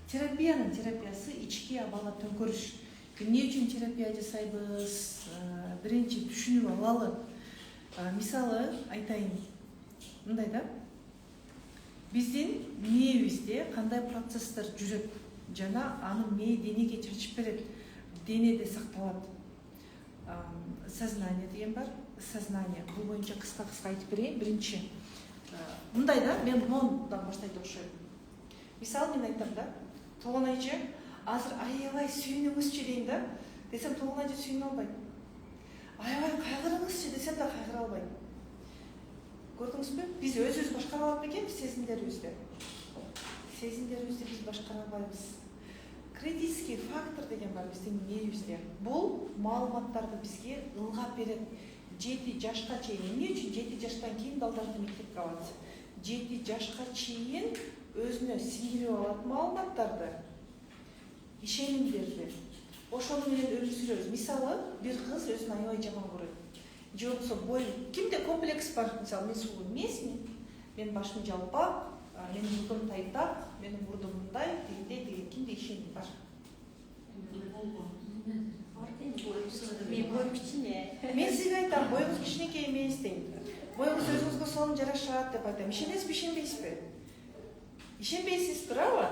Терапиянын терапиясы ички абалга төңкөрүш. Эмне үчүн терапия жасайбыз? Биринчи түшүнүп алалы. Мисалы айтайын. Мындай да. Биздин мээбизде кандай процесстер жүрөт жана аны мээ денеге чачып берет. Денеде сакталат. Сознание деген бар. Сознание. Бул боюнча кыска айтып берейин. Биринчи. Мындай да, мен мондан баштайт окшойм. Мисалы мен айтам да. Толгонайчы, азыр аябай сүйүнүңүзчү дейм да. Десем Толгонайчы сүйүнө албайт. Аябай кайгырыңызчы десем да кайгыра албайт. Көрдүңүзбү? Биз өзүбүз башкара алат экенбиз сезимдерибизди. Сезимдерибизди биз башкара албайбыз. Критический фактор деген бар биздин мээбизде. Бул маалыматтарды бизге ылгап берет. 7 жашка чейин. Эмне үчүн 7 жаштан кийин балдарды мектепке алат? 7 жашка чейин өзүнө сиңирип алат маалыматтарды, ишенимдерди. Ошону менен өмүр сүрөбүз. Мисалы, бир кыз өзүн аябай жаман көрөт. Же болбосо бой, кимде комплекс бар? Мисалы, мен сулуу эмесмин, менин башым жалпак, менин мурдум тайтак, менин мурдум мындай, деген кимде ишеним бар? Мен боюм кичине. Мен сизге айтам, боюңуз кичинекей эмес дейм. Боюңуз өзүңүзгө сонун жарашат деп айтам. Ишенесизби, ишенбейсизби? Ишенбейсиз, туурабы?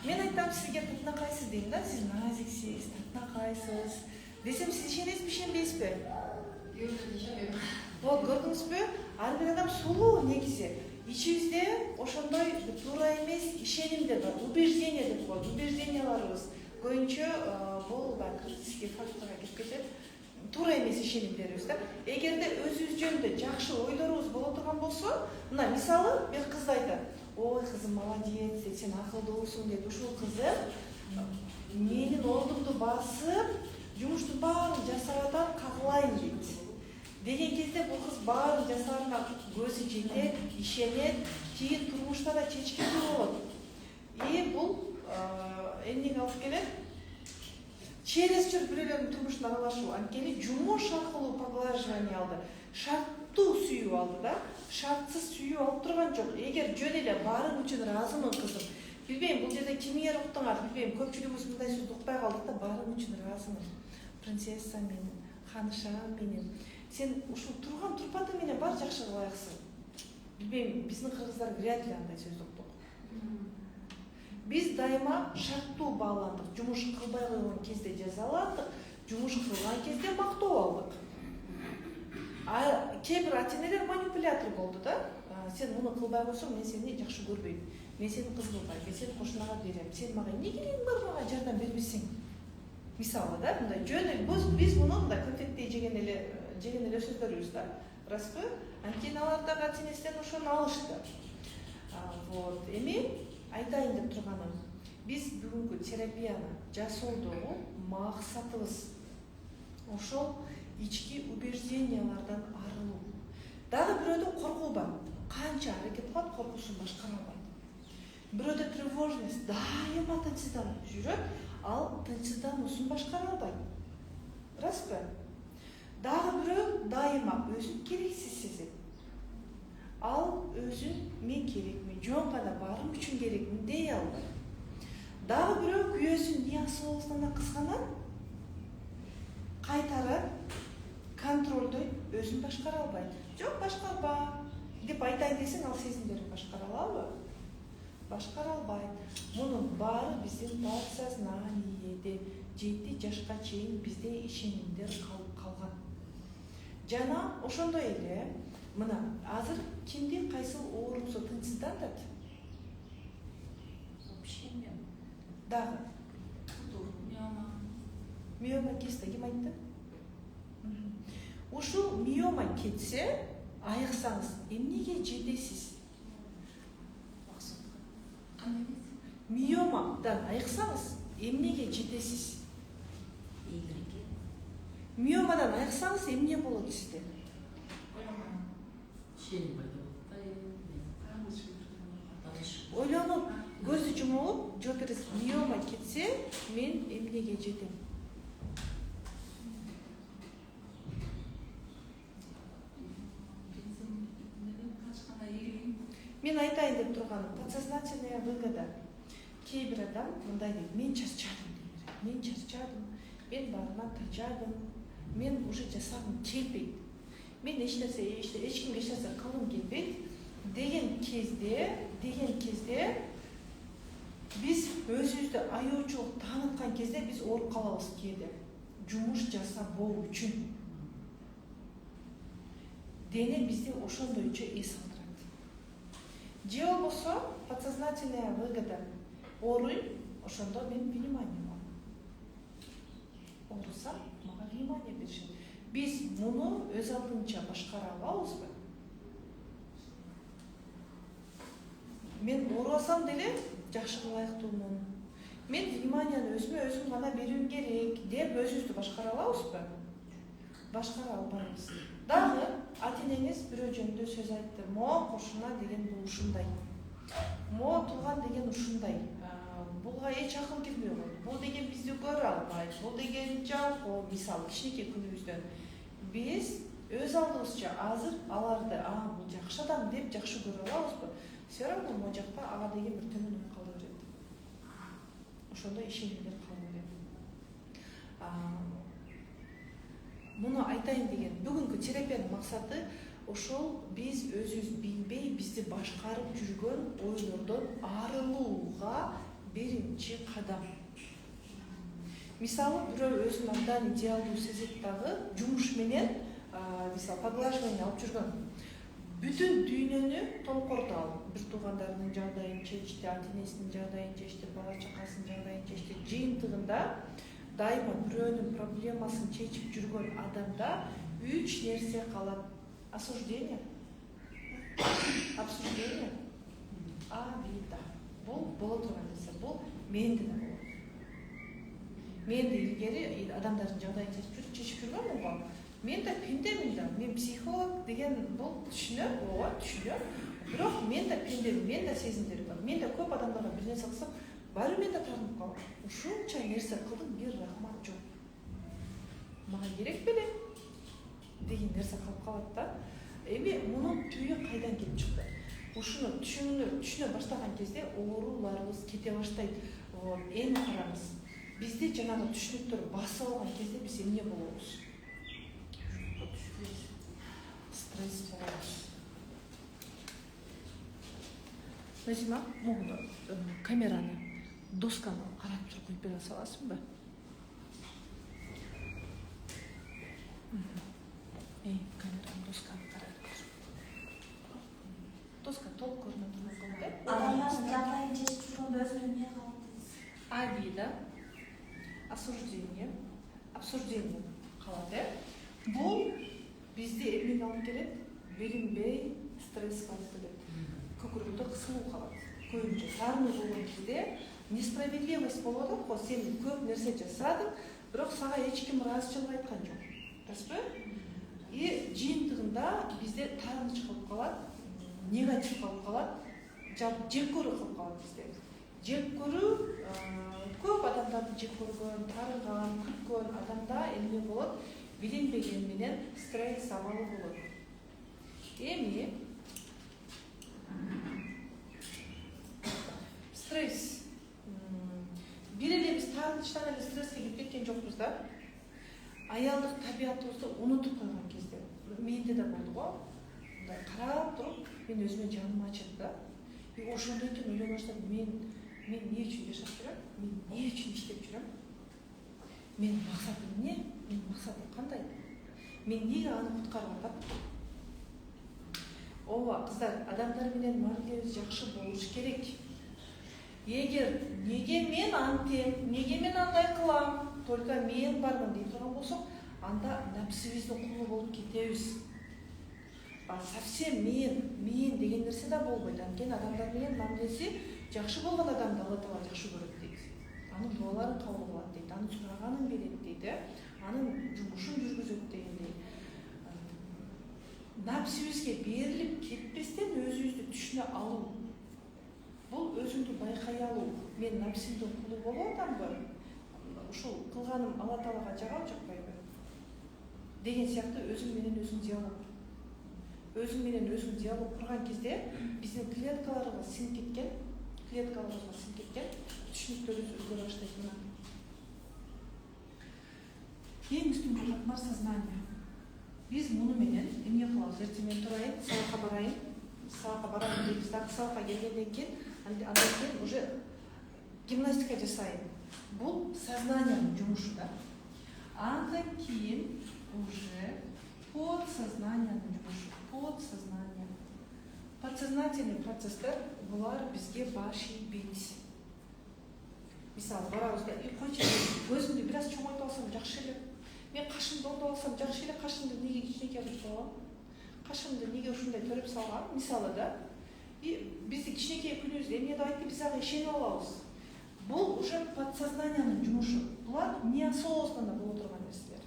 Мен айтам сизге татынакайсыз дейм да, сиз назиксиз, татынакайсыз. Десем сиз ишенесизби, ишенбейсизби? Вот, көрдүңүзбү? Ар бир адам сулуу негизи. Ичибизде ошондой туура эмес ишенимдер бар, убеждение деп коет. Убежденияларыбыз көбүнчө бул да критический факторго кирип кетет. Туура эмес ишенимдерибиз да. Эгерде өзүбүз жөнүндө жакшы ойлорубуз боло турган болсо, мына мисалы бир кызды айтат. Ой, кызым, молодец, сен акылдуусуң дейт. Ушул кызым менин ордумду басып, жумуштун баарын жасап атат, кагылайын дейт. Деген кезде бул кыз баарын жасаарына көзү жетет, ишенет, кийин турмушта да чечкиндүү болот. Бул эмнеге алып келет? Чересчур бирөөлөрдүн турмушуна аралашуу, анткени жумуш аркылуу поглаживание алды. Шарттуу сүйүү алды да, шартсыз сүйүү алып турган жок. Эгер жөн эле баарың үчүн ыраазымын кызым. Билбейм, бул жерде кимге уктуңар, билбейм, көпчүлүгүбүз мындай сөздү укпай калдык да, баарың үчүн ыраазымын. Принцесса менен, ханышам менен. Сен ушул турган турпатың менен бар жакшы кылайыксың. Билбейм, биздин кыргыздар вряд ли андай сөздү уктук. Биз дайыма шарттуу бааландык. Жумуш кылбай койгон кезде жазаладык, жумуш кылган кезде мактоо алдык. Кээ бир ата-энелер манипулятор болду да. Сен муну кылбай койсоң, мен сени жакшы көрбөйм. Мен сени кыз кылбайм, мен сени кошунага берем. Сен мага эмне керегиң бар, мага жардам бербесең? Мисалы да, мындай жөн эле биз муну мындай конфеттей жеген эле сөздөрүбүз да. Распы? Анткени алар дагы ата-энесинен ошону алышты. Вот, эми айтайын деп турганым, биз бүгүнкү терапияны жасоодогу максатыбыз ошол ички убеждениялардан арылуу. Дагы бирөөдө коркуу бар. Канча аракет кылат, коркуусун башкара албайт. Бирөөдө тревожность дайыма тынчсызданып жүрөт, ал тынчсыздануусун башкара албайт. Распы? Дагы бирөө дайыма өзүн керексиз сезет. Ал өзүн мен керекмин, жөн гана баарым үчүн керекмин дей албайт. Дагы бирөө күйөөсүн ниясы болсунан кызганат, кайтарат, контролдойт, өзүн башкара албайт. Жок, башкарба деп айтайын десең, ал сезимдерин башкара алабы? Башкара албайт. Мунун баары биздин подсознаниеде 7 жашка чейин бизде ишенимдер калган. Жана ошондой эле, мына азыр кимди кайсыл оорусу тынчсыздантат? Дагы. Миома кесте, ким айтты? Ушул миома кетсе, айыксаңыз, эмнеге жетесиз? Миомадан айыксаңыз, эмнеге жетесиз? Миомадан айыксаңыз, эмне болот сизде? Ойлонуп, көзү жумулуп, жооп бересиз. Миома кетсе, мен эмнеге жетем? Мен айтайын деп турганым, подсознательная выгода. кээ бир адам мындай дейт: мен чарчадым дейт. Мен чарчадым, мен баарынан тажадым, мен уже жасагым келбейт, мен эч кимге эч нерсе кылгым келбейт деген кезде биз өзүбүздү аяочулук тааныткан кезде биз ооруп калабыз кээде. Жумуш жасабоо үчүн дене бизди ошондойчо эс алдырат. Же болбосо подсознательная выгода. Ооруйм, ошондо мен внимание алам. Оорусам, мага внимание беришет. Биз муну өз алдынча башкара алабызбы? Мен оорубасам деле жакшы ылайыктуумун, мен вниманияны өзүм гана берүүм керек деп өзүбүздү башкара алабызбы? Башкара албайбыз. Дагы ата-энеңиз бирөө жөнүндө сөз айтты. Мо кошуна деген бул ушундай. Мо тууган деген ушундай. Буга эч акыл кирбей койду. Бул деген бизди көрө албайт. Бул деген жалкоо, мисалы кичинекей күнүбүздөн. Биз өз алдыбызча азыр аларды бул жакшы адам деп жакшы көрө алабызбы? Все равно могу жакта ага деген бир төмөн ой кала берет. Ошондо ишенимдер кала берет. Муну айтайын деген бүгүнкү терапиянын максаты ошол биз өзүбүз билбей бизди башкарып жүргөн ойлордон арылууга биринчи кадам. Мисалы бирөө өзүн абдан идеалдуу сезет дагы жумуш менен мисалы поглаживание алып жүргөн. Бүтүн дүйнөнү толкордо алып, бир туугандарынын жагдайын чечти, ата-энесинин жагдайын чечти, бала чакасынын жагдайын чечти. Жыйынтыгында дайыма бирөөнүн проблемасын чечип жүргөн адамда 3 нерсе калат. Осуждение, обсуждение, обида. Бул боло турган нерсе. Бул менде да болот. Мен да илгери адамдардын жагдайын чечип жүргөмүн го. Мен да пендемин да. Мен психолог деген бул түшүнөм, түшүнөм. Бирок мен да пендемин, мен да сезимдерим бар. Мен да көп адамдарга бир нерсе кылсам, баары мен да тартынып калам. Ушунча нерсе кылдым, бир рахмат жок. Мага керек беле деген нерсе калып калат да. Эми мунун түбү кайдан келип чыкты? Ушуну түшүнө баштаган кезде ооруларыбыз кете баштайт. Эми караңыз. Бизди жанагы түшүнүктөр басып алган кезде биз эмне болобуз? Стресс болобуз. Назима, могу камераны, досканы карап туруп коюп бере саласыңбы? Камераны, досканы карап тур. Доска толук көрүнө турган да? Адамдардын жагдайын чечип жүргөндө өзүнө эмне калат дейсиз? Обида, осуждение, обсуждение калат, Бул бизди эмнеге алып келет? Билинбей стресске алып келет. Көкүрөктө кысылуу калат. Көбүнчө сарынуу болгон кезде несправедливость болуп атат го. Сен көп нерсе жасадың, бирок сага эч ким ыраазычылык айткан жок. Расбы? И жыйынтыгында бизде таарыныч кылып калат, негатив кылып калат, жек көрүү кылып калат бизде. Жек көрүү көп адамдарды жек көргөн, таарынган, күткөн адамда эмне болот? Билинбеген менен стресс абалы болот. Эми стресс бир эле биз таарынычтан эле стресске кирип кеткен жокпуз да. Аялдык табиятыбызды унутуп койгон кезде менде да болду го. Мындай карап туруп, мен өзүмө жаным ачып да. И ошондон кийин ойлой баштадым, мен эмне үчүн жашап жүрөм? Мен эмне үчүн иштеп жүрөм? Менин максатым эмне? Менин максатым кандай? Мен эмнеге аны куткарып атам? Ооба, кыздар, адамдар менен мамилебиз жакшы болуш керек. Эгер неге мен антем, неге мен андай кылам, только мен бармын деп турган болсок, анда напсибиздин кулу болуп кетебиз. Совсем мен деген нерсе да болбойт. Анткени адамдар менен мамилеси жакшы болгон адамды Алла Таала жакшы көрөт дейт. Анын дуаларын кабыл кылат дейт, анын сураганын берет дейт, анын жумушун жүргүзөт дегендей. Напсибизге берилип кетпестен өзүбүздү түшүнө алуу. Бул өзүңдү байкай алуу. Мен напсимдин кулу болуп атамбы? Ушул кылганым Алла Таалага жагабы, жакпайбы? Деген сыяктуу өзүң менен өзүң диалог. Өзүң менен өзүң диалог курган кезде биздин клеткаларыбыз сиңип кеткен. клеткаларыбызга сиңип кеткен. Түшүнүктөрүбүз өзгөрө баштайт мына. Эң үстүнкү катмар сознание. Биз муну менен эмне кылабыз? Эртең мен турайын, сабакка барайын. Сабакка барайын дейбиз. Дагы сабакка келгенден кийин, андан кийин уже гимнастика жасайын. Бул сознаниянын жумушу да. Андан кийин уже подсознанияның жумушу. Подсознание. Подсознательный процесстер булар бизге баш ийбейт. Мисалы, барабыз да, койчу, көзүмдү бир аз чоңойтуп алсам жакшы эле. Мен кашымды оңдоп алсам жакшы эле, кашымды неге кичинекей кылып койгом? Кашымды неге ушундай төрөп салгам? Мисалы да, бизди кичинекей күнүбүздө эмне деп айтты, биз ага ишенип алабыз. Бул уже подсознанияның жумушу. Булар неосознанно боло турган нерселер.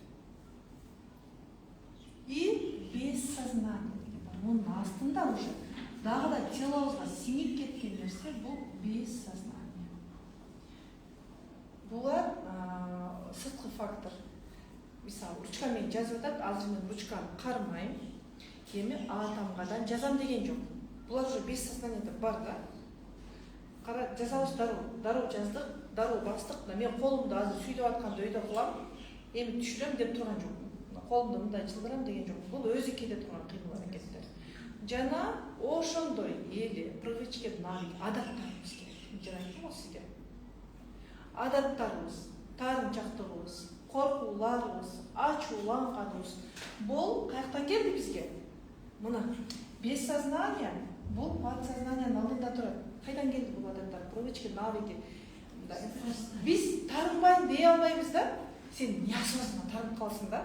И бессознание деген бар. Мунун астында уже дагы да телобузга сиңип кеткен нерсе бул бессознание. Булар сырткы фактор. Мисалы, ручка менен жазып атат, азыр мен ручканы кармайм, эми атамгадан жазам деген жок. Булар уже бессознанияда бар да. Кара жазабыз дароо жаздык, дароо бастык. Мен колумду азыр сүйдөп атканда өйдө кылам, эми түшүрөм деп турган жокмун. Колумду мындай жылдырам деген жок. Бул өзү кээде турган кыймыл аракеттер. Жана ошондой эле привычка, навык, адаттарыбыз керек. Жана айттым го сизге. Адаттарыбыз, таарынчактыгыбыз, коркууларыбыз, ачууланганыбыз бул каяктан келди бизге? Мына бессознание бул подсознаниянын алдында турат. Кайдан келди бул адаттар? Привычка, навыки. Биз тарынбайын дей албайбыз да. Сен неосознанно тарынып каласың да.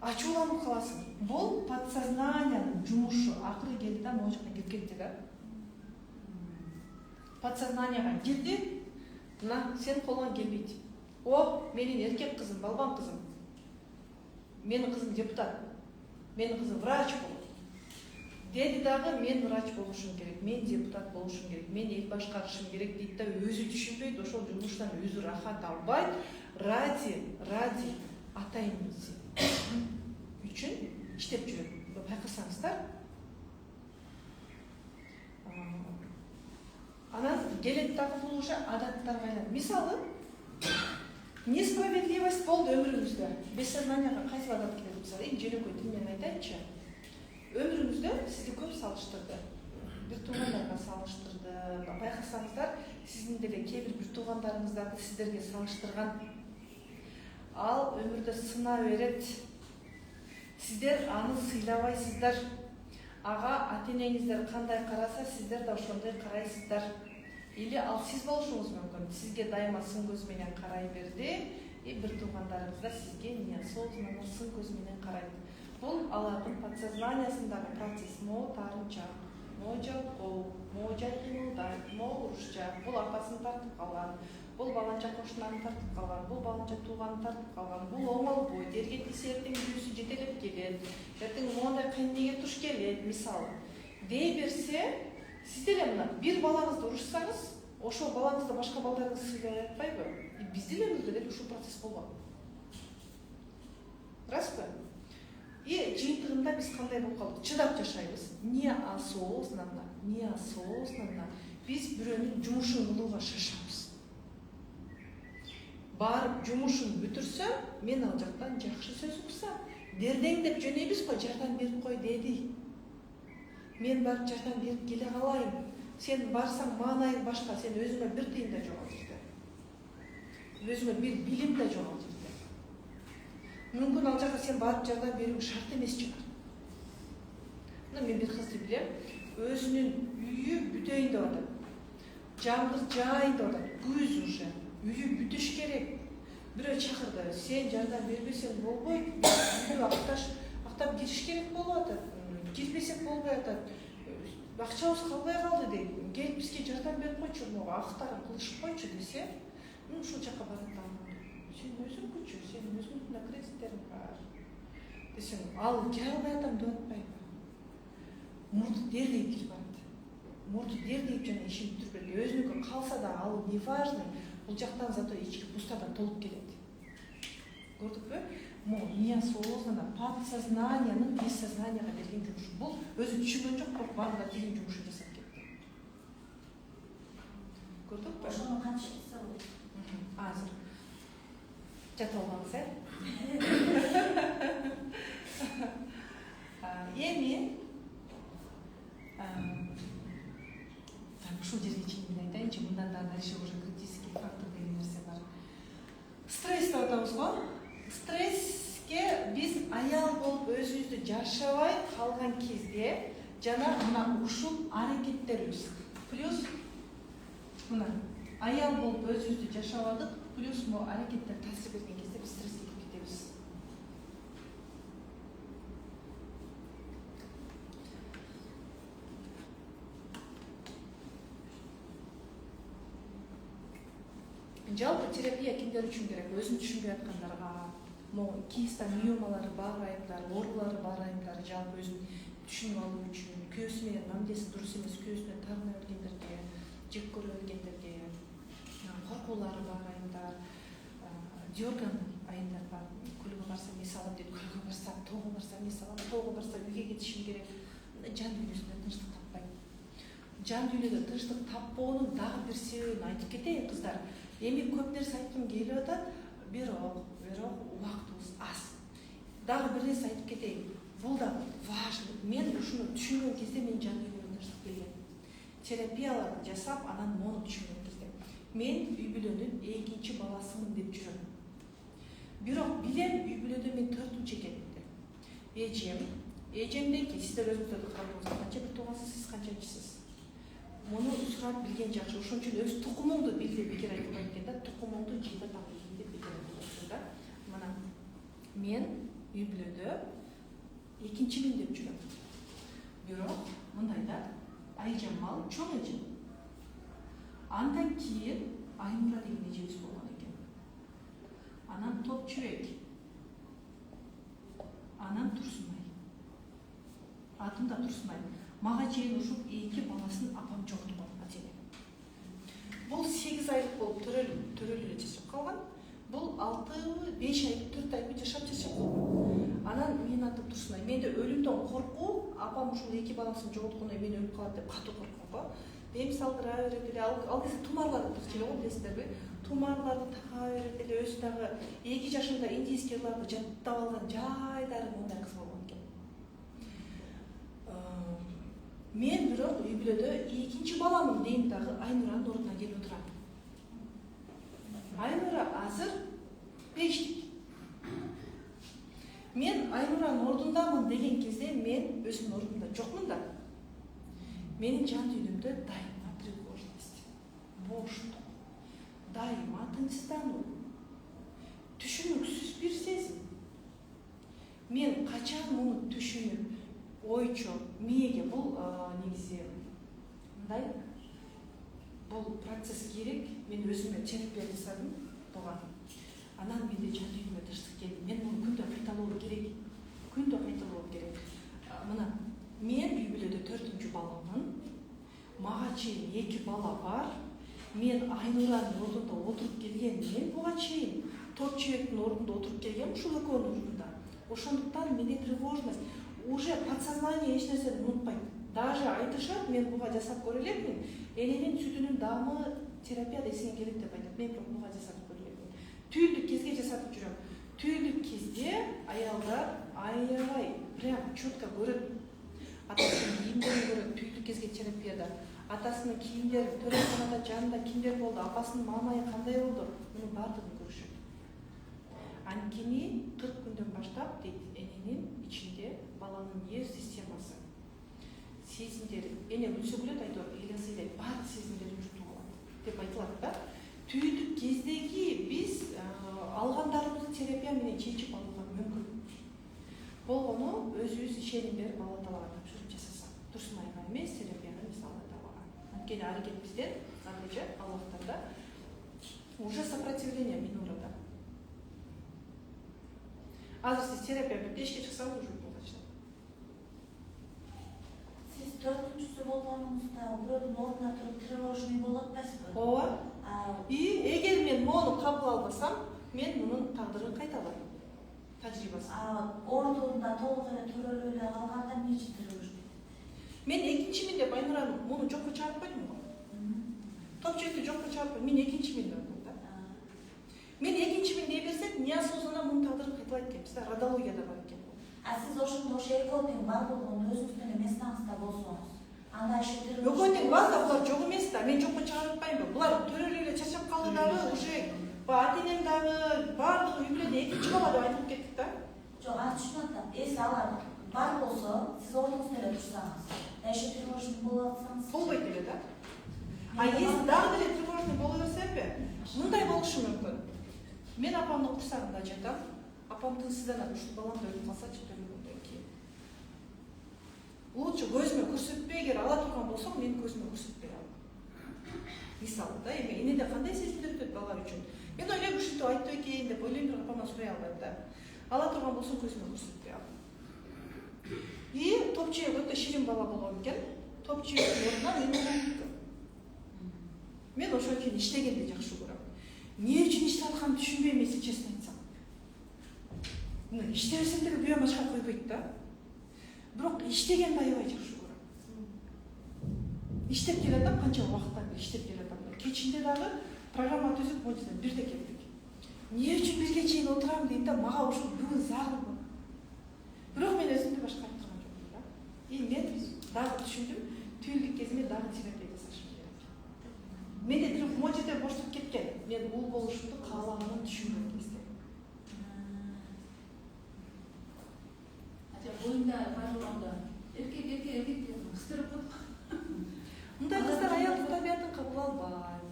Ачууланып каласың. Бул подсознанияның жумушу. Акыры келди да, могу жактан кирип кетти да. Подсознанияга кирди. Мына сен колуңан келбейт. О, менин эркек кызым, балбан кызым. Менин кызым депутат. Менин кызым врач болот. Деди дагы мен врач болушум керек, мен депутат болушум керек, мен эл башкарышым керек дейт да, өзү түшүнбөйт, ошол жумуштан өзү рахат албайт, ради атайын үчүн иштеп жүрөт. Байкасаңыздар. Анан келет дагы бул уже адаттарга айланат. Мисалы, несправедливость болду өмүрүңүздө. Бессознанияга кайсы адат келет? Мисалы, эң жөнөкөй тил менен айтайынчы. Өмүрүңүздө сизди көп салыштырды. Бир туугандарга салыштырды. Байкасаңыздар, сиздин деле кээ бир туугандарыңыздарды сиздерге салыштырган. Ал өмүрдө сына берет. Сиздер аны сыйлабайсыздар. Ага ата-энеңиздер кандай караса, сиздер да ошондой карайсыздар. Или ал сиз болушуңуз мүмкүн. Сизге дайыма сын көз менен карай берди. Бир туугандарыңыз да сизге неосознанно сын көз менен карайт. Бул алардын подсознаниясындагы процесс. Могу таарынчак, могу жалкоо, могу жай кыймылдайт, могу урушчак, бул апасын тартып калган, бул баланча кошунаны тартып калган, бул баланча тууганын тартып калган, бул оңолбойт, эргети эртең жүрүсү жетелеп келет, эртең моундай кыйын неге туш келет, мисалы. Дей берсе, сиз деле мына бир балаңызды урушсаңыз, ошол балаңызды башка балдарыңыз сыйлай атпайбы? Биздин өмүрдө деле ушул процесс болгон. Распы? Жыйынтыгында биз кандай болуп калдык? Чыдап жашайбыз. Неосознанно биз бирөөнүн жумушун кылууга шашабыз. Барып жумушун бүтүрсөм, мен ал жактан жакшы сөз уксам, дердеңдеп жөнөйбүз го, жардам берип кой деди. Мен барып жардам берип келе калайын. Сен барсаң маанайың башка, сен өзүңө бир тыйын да жок ал жерде. Өзүңө бир билим да жок ал жерде. Мүмкүн ал жака сен барып жардам берүүң шарт эмес шығар. Мен бир кызды билем, өзүнүн үйү бүтөйүн деп атат. Жамгыр жаайын деп атат. Күз уже. Үйү бүтүш керек. Бирөө чакырды. Сен жардам бербесең болбойт. Үйдө актап кириш керек болуп атат. Кирбесек болбой атат. Акчабыз калбай калды дейт. Келип бизге жардам берип койчу, могу актарын кылышып койчу десе, ушул жака барат да. Сен өзүң күчү, сен өзүңдүн кредиттериң бар. Десең, ал келе албай атам деп атпайбы? Мурду дердейип кирип барат. Мурду дердейип жана ишин бүтүрбөйт. Өзүнүкү калса да ал не важный, бул жактан зато ички пустадан толуп келет. Көрдүкпү? Неосознанно, подсознанияның бессознанияга берген жумушу. Бул өзү түшүнгөн жок, бирок баарында деген жумушун жасап кетти. көрдүкпү? Ошону кантип болот? Азыр жатып албаңыз, эми ушул жерге чейин айтайынчы, мындан да дальше уже критический фактор деген нерсе бар. Стресс деп атабыз го. Стресске биз аял болуп өзүбүздү жашабай калган кезде жана мына ушул аракеттерибиз плюс мына аял болуп өзүбүздү жашабадык плюс могу аракеттер таасир берген кезде биз стресске кирип кетебиз. Жалпы терапия кимдер үчүн керек? Өзүн түшүнбөй аткандарга, могу киста миомалары бар айымдар, оорулары бар айымдар, жалпы өзүн түшүнүп алуу үчүн, күйөөсү менен мамилеси дурус эмес, күйөөсүнөн тагына бергендерге, жек көрө бергендерге, коркуулары бар айымдар, дёрган айымдар бар. Көлгө барсам эс алам дейт, көлгө барсам, тоого барсам эс алам, тоого барсам үйгө кетишим керек. Жан дүйнөсүндө тынчтык таппайт. Жан дүйнөдө тынчтык таппоонун дагы бир себебин айтып кетейин, кыздар. Эми көп нерсе айткым келип атат, бирок убактыбыз аз. Дагы бир нерсе айтып кетейин. Бул да важный. Мен ушуну түшүнгөн кезде мен жан дүйнөмө тынчтык келген. Терапияларды жасап, анан мону түшүнгөн кезде. Мен үй бүлөнүн экинчи баласымын деп жүрөм. Бирок билем үй бүлөдө мен 4-нчу экенимди. Эжемден кийин сиздер өзүңүздөрдү карадыңыздар, канча бир туугансыз, сиз канчанчысыз? Муну сурап билген жакшы. Ошон үчүн өз тукумуңду бил деп бекер айтылбайт экен да. Тукумуңду жыйда табылсын деп бекер айтылат да. Мына мен үй бүлөдө экинчимин деп жүрөм. Бирок мындай да, Айжамал чоң эжем. Андан кийин Айнура деген эжебиз болгон экен. Анан Топчубек. Анан Турсунай. Атым да Турсунай. Мага чейин ушул эки баласын апам жоготкон атеме. Бул 8 айлык болуп төрөлүп эле жашап калган. Бул 5 ай, 4 ай жашап калган. Анан менин атым Турсунай. Менде өлүмдөн коркуу, апам ушул эки баласын жоготкондон мен өлүп калат деп катуу корккон го. Эми салдыра берет эле, ал кезде тумарларды тыгып эле го, билесиздерби? Тумарларды така берет эле, өзү дагы 2 жашында индийский ырларды жаттап алган жайдары мындай кыз болгон экен. Мен бирок үй бүлөдө экинчи баламын дейм дагы Айнуранын ордуна келип отурам. Айнура азыр 5-тик. Мен Айнуранын ордундамын деген кезде мен өзүмдүн ордумда жокмун да. Менин жан дүйнөмдө дайыма тревожность, боштук, дайыма тынчсыздануу, түшүнүксүз бир сезим. Мен качан муну түшүнүп, ойчо, мээге бул негизи мындай бул процесс керек. Мен өзүмө терапия жасадым буга. Анан менде жан дүйнөмө тынчтык келди. Мен муну күндө кайталоом керек. Мына мен үй бүлөдө 4-нчү баламын. Мага чейин 2 бала бар. Мен Айнуранын ордунда отуруп келгенмин. Буга чейин Топчубектин ордунда отуруп келгем, ушул экөөнүн ордунда. Ошондуктан менде тревожность. Уже подсознание эч нерсени унутпайт. Даже айтышат, мен буга жасап көрө элекмин. Эненин сүтүнүн даамы терапияда эсиңе келет деп айтат. Мен бирок буга жасап көрө элекмин. Түйүлдүк кезге жасатып жүрөм. Түйүлдүк кезде аялдар аябай прям четко көрөт. Атасынын кийимдерин көрөт түйүлдүк кезге терапияда. Атасынын кийимдери, төрөкханада жанында кимдер болду, апасынын маамайы кандай болду, мунун баардыгын көрүшөт. Анткени 40 күндөн баштап дейт эненин ичинде баланын нерв системасы, сезимдери, эне өлсө күлөт айтор, элесийлей баардык сезимдери жутуп алат деп айтылат да. Түйүлдүк кездеги биз алгандарыбызды терапия менен чечип алууга мүмкүн. Болгону өзүбүз ишеним берип Алла Таалага тапшырып жасасак, Турсунайга эмес, терапияга эмес, Алла Таалага. Анткени аракет бизден, андайча Аллахтанда уже сопротивление минурада. Азыр сиз терапия бүтүп эшикке чыксаңыз уже болчу. Сиз 4-нчүсү болгонуңузда бирөөнүн ордуна туруп тревожный болот эмеспи? Ооба. Эгер мен мону кабыл албасам, мен мунун тагдырын кайта алайм. Тажрыйбасы. Ордунда толук эле төрөлүп эле калганда эмне үчүн тревожный? Мен экинчимин деп Айнуранын муну жокко чыгарып койдум го. Топчекті жоққа чарпы, мен екіншімен өттім да. Мен екіншімен дей берсек, неосознанно мұның тағдыры қайталайды екен. Бізде родологияда бар екен. А сіз ошондо ошо экөөнүн бар болгонун өзүңүздүн эмес таңызда болсоңуз, анда ошо экөөнүн бар да булар жок эмес да. Мен жокко чыгарып атпаймынбы? Булар төрөлүп эле чарчап калды дагы, уже ата-энем дагы баардыгы үй бүлөдө экинчи бала деп айтып кеттик да. Жок, аны түшүнүп атам. Эси алар бар болсо, сиз ордуңузда эле турсаңыз, ошо тревожный болуп атсаңыз, Болбойт эле да. А если дагы деле тревожный боло берсемби, мындай болушу мүмкүн. Мен апамдын курсагында жатам. Апам тынчсызданат, ушул балам да өлүп калсачы төрөлгөндөн кийин. Лучше көзүмө көрсөтпөй, эгер ала турган болсоң, менин көзүмө көрсөтпөй ал. Мисалы да, эми энеде кандай сезимдер өтөт бала үчүн? Мен ойлойм, ушинтип айтты экен деп ойлойм, бирок апамдан сурай албайм да. Ала турган болсоң, көзүмө көрсөтпөй ал. И топчуек өтө ширин бала болгон экен. Топчуектин ордуна мен ойлоп мен ошон үчүн иштегенди жакшы көрөм. Эмне үчүн иштеп атканымды түшүнбөйм, эси честно айтсам. İştebesem de bir başka koyup da. Bırak iştegen dayıvay жақсы көрөм. İştep geledim, kança vaqttan iştep geledim. Keçinde дағы программа түзүп мойнунан бирде келдик. Эмне үчүн бирге чейин отурам дейм да, мага ушул бүгүн зарылмын. Бирок мен өзүмдү башка айттырган жокмун да. И мен дагы түшүндүм, түйүлдүк кезиме дагы терапия жасашым керек. Менде бир мойнуда боштук кеткен. Мен ул болушумду каалаганын түшүнгөн кезде. Boyunda barılanda erkek kıstırıp Мындай кыздар аялдын табиятын кабыл албайт.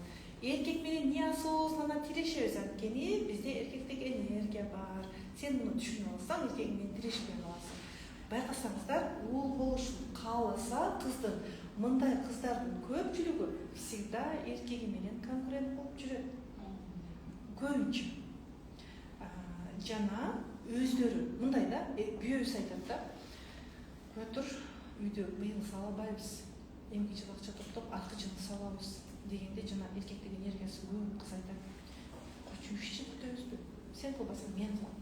Эркек менен неосознанно тирешебиз анткени бизде эркектеги энергия бар. Сен муну түшүнүп алсаң, эркегиң менен тирешпей каласың. Байкасаңыздар, ул болушун кааласа, кыздын мындай кыздардын көпчүлүгү всегда эркеги менен конкурент болуп жүрөт. Көбүнчө. Жана өздөрү мындай да, күйөөбүз айтат да. Көтүр үйдө быйыл сала албайбыз. Эмки жыл акча топтоп, аркы жылы салабыз дегенде жана эркектин энергиясы көп кыз айтат. Койчу 3 жыл күтөбүзбү? Сен кылбасаң мен кылам.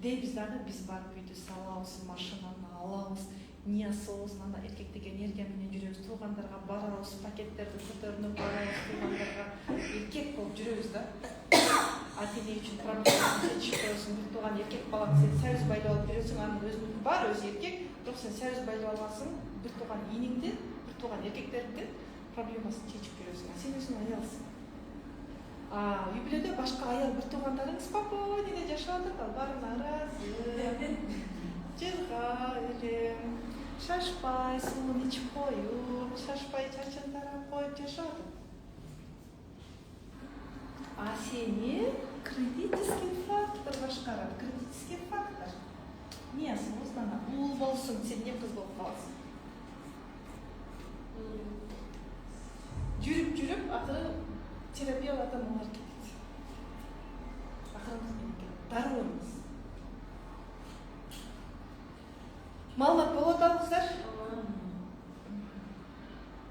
Дейбиз дагы, биз барып үйдү салабыз, машинаны алабыз, неосознанно эркектик энергия менен жүрөбүз, туугандарга барабыз, пакеттерди көтөрүнүп барабыз, туугандарга эркек болуп жүрөбүз да. Ата-эне үчүн проблеманы чечип коесуң, бир тууган эркек балаң сен сәбиз байлап алып бересиң, анын өзүнүкү бар, өзү эркек, бирок сен сәбиз байлап аласың, бир тууган ийниңдин, бир тууган эркектердин проблемасын чечип бересиң. Сен өзүң аялсың. Үй бүлөдө башка аял бир туугандарың спокойно эле жашап атат, ал баары нааразы. Жырга эле шашпай, суун ичип коюп, шашпай чачын тарап коюп жашап атат. А сени критический фактор башкарат. Критический фактор. Неосознанно. Ул болсун, сен не кыз болуп каласың. Жүрүп, акыры терапиялардан олар кетет. Акырын дарылайбыз. Маалымат болуп атабыздар?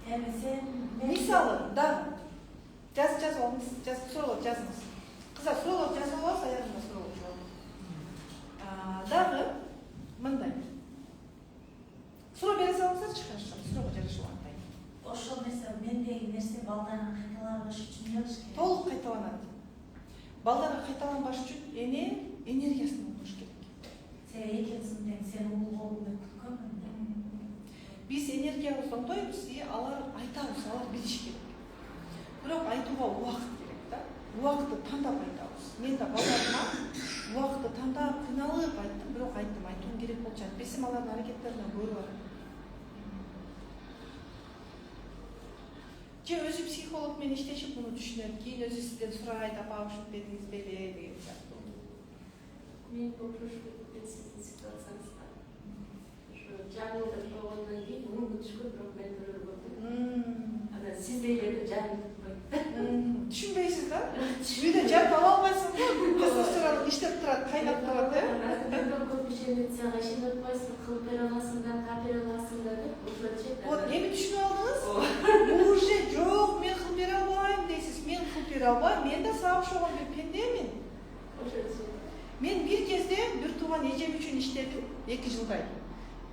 Эми сен Мисалы, да. Жазып алыңыз, суроо жазыңыз. Кыздар суроо жазып алабыз, аягында суроо жок. Дагы мындай. Суроо бере салыңыздарчы, хорошо. Суроого жарашып атайын. ошол нерсе мендеги нерсе балдарын кайталабаш үчүн эмне кылыш керек? Толук кайталанат. Балдары кайталанбаш үчүн эне энергиясын болуш керек. Сен экинсиң тең, сен ул болуп күткөнмүн. Биз энергиябызды оңдойбуз, алар айтабыз, алар билиш керек. Бирок айтууга убакыт керек да. Убакытты тандап айтабыз. Мен да балдарыма убакытты тандап, кыйналып айттым, бирок айттым, айтуум керек болчу. Айтпесем алардын аракеттеринен көрүп атам. Же өзү психолог менен иштешип муну түшүнөт, кийин өзү сизден сурайт, апа ушинтип бериңиз беле деген сыяктуу. Мен попрошу сиздин ситуацияңызда. Ошо жаңылдап болгондон кийин муну түшкөн, бирок мен көрбөдүм. Анан сиздей эле жаңылып койт. Түшүнбөйсүз да? Үйдө жап ала албайсың го, тестостерон иштеп турат, кайнап турат, Мен көп ишенсең ишенип атпайсың, кылып бере аласың да, бере аласың да деп ошончо. Вот, эми түшүнүп алдыңыз? Уже жок, мен кылып бере албайм дейсиз. Мен кылып бере албайм, мен да сага окшогон бир пендемин. Ошончо. Мен бир кезде бир тууган эжем үчүн иштедим, 2 жылдай.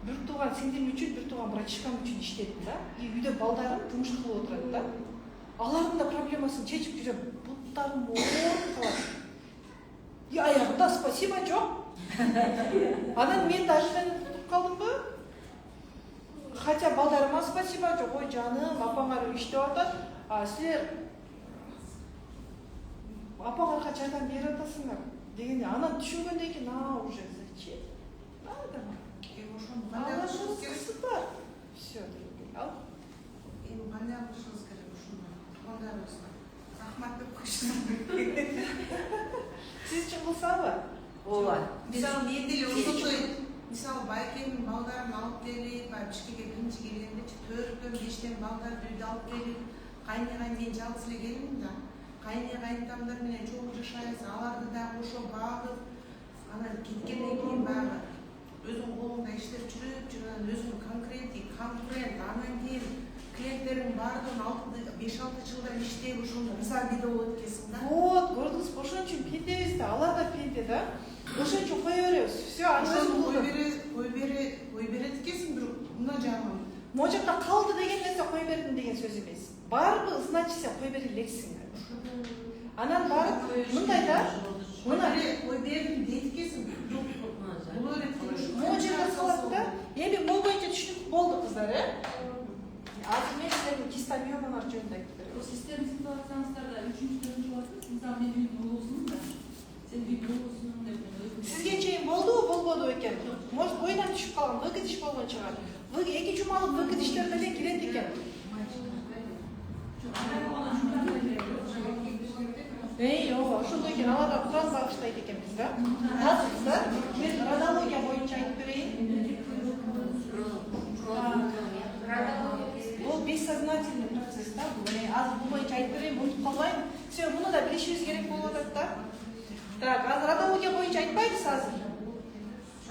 бир тууган сиңдим үчүн, бир тууган братишкам үчүн иштедим да. И үйдө балдарым жумуш кылып отурат да. Алардын да проблемасын чечип жүрөм. Буттарым ооруп калат. И аягында спасибо жок. Анан мен даже туруп калдымбы? Хотя балдарыма спасибо жок. Ой жаным, апаңар иштеп атат. Силер апаңарга жардам берип атасыңар дегенде анан түшүнгөндөн кийин уже зачем? Надо. Алашыңыз бар. Все. Ал. Эми кандай кылышыңыз керек ушуну? Туугандарыбызга рахмат деп коюшуңуз керек. Сиз үчүн кылсабы? Ооба. Мисалы мен деле ошондой, мисалы байкемдин балдарын алып келип, Бишкекке биринчи келгенде 4-5 балдарды үйдө алып келип, кайнына мен жалгыз эле келдим да. Кайнына кайнтамдар менен чогуу жашайбыз, аларды да ошо багып, анан кеткенден кийин баягы өзүң колуңда иштеп жүрүп, өзүң конкурент, анан кийин клиенттердин баардыгын 5-6 жылдан иштеп ошондо риза болот экенсиң да. Вот, көрдүңүзбү? Ошон үчүн пендебиз да, алар да пенде да. Ошон үчүн кое беребиз. Все, Ошону кой берет экенсиң, бирок мына жагын. Могу жакта калды деген нерсе кой бердим деген сөз эмес. Барбы, значит сен кой бере элексиң. Анан барып мындай да, мына Кой бердим дейт экенсиң. Бул эле могу жерде калат да. Эми могу боюнча түшүнүк болду кыздар, Азыр мен силердин чисто миомалар жөнүндө айтып берем. Сиздердин ситуацияңыздарда үчүнчү боласыз. Мисалы мен үйдүн болосун да. Сен үйдүн болосун деп. Сизге чейин болдубу, болбодубу экен? Может, бойдон түшүп калган выкидиш болгон чыгар. Эки жумалык выкидиштер деле кирет экен. Ооба, ошондой экен. Аларга Куран багыштайт экенбиз да. Азыр кыздар, мен радиология боюнча айтып берейин. Бул бессознательный процесс да. Азыр бул боюнча айтып берейин, унутуп калбайм. Все, муну да билишибиз керек болуп атат да. Так, азыр радиология боюнча айтпайбыз азыр.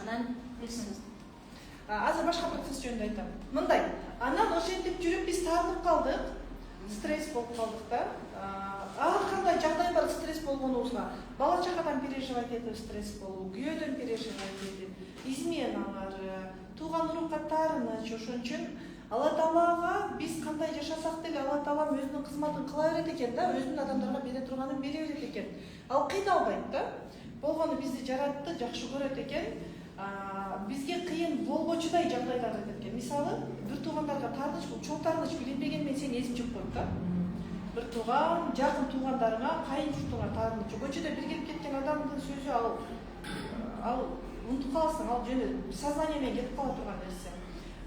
Анан билсиңиз. Азыр башка процесс жөнүндө айтам. Мындай, анан ошентип жүрүп биз таарынып калдык. Стресс болуп калдык да. Ар кандай жагдай бар стресс болгонубузга. Бала чакадан переживать этип стресс болуу, күйөөдөн переживать этип, изменалар, тууган урукка таарыныч, ошон үчүн Алла Таалага биз кандай жашасак деле Алла Таалам өзүнүн кызматын кыла берет экен да, өзүнүн адамдарга бере турганын бере берет экен. Ал кыйналбайт да. Болгону бизди жаратты, жакшы көрөт экен. Бизге кыйын болбочудай жагдайлар этет экен. Мисалы, бир туугандарга таарыныч, бул чоң таарыныч билинбеген мен сени эсим жок коет да. Бир тууган, жакын туугандарыңа, кайын журтуңа таарыныч. Көчөдө бир келип кеткен адамдын сөзү ал унутуп каласың, ал жөнү сознание менен кетип кала турган нерсе.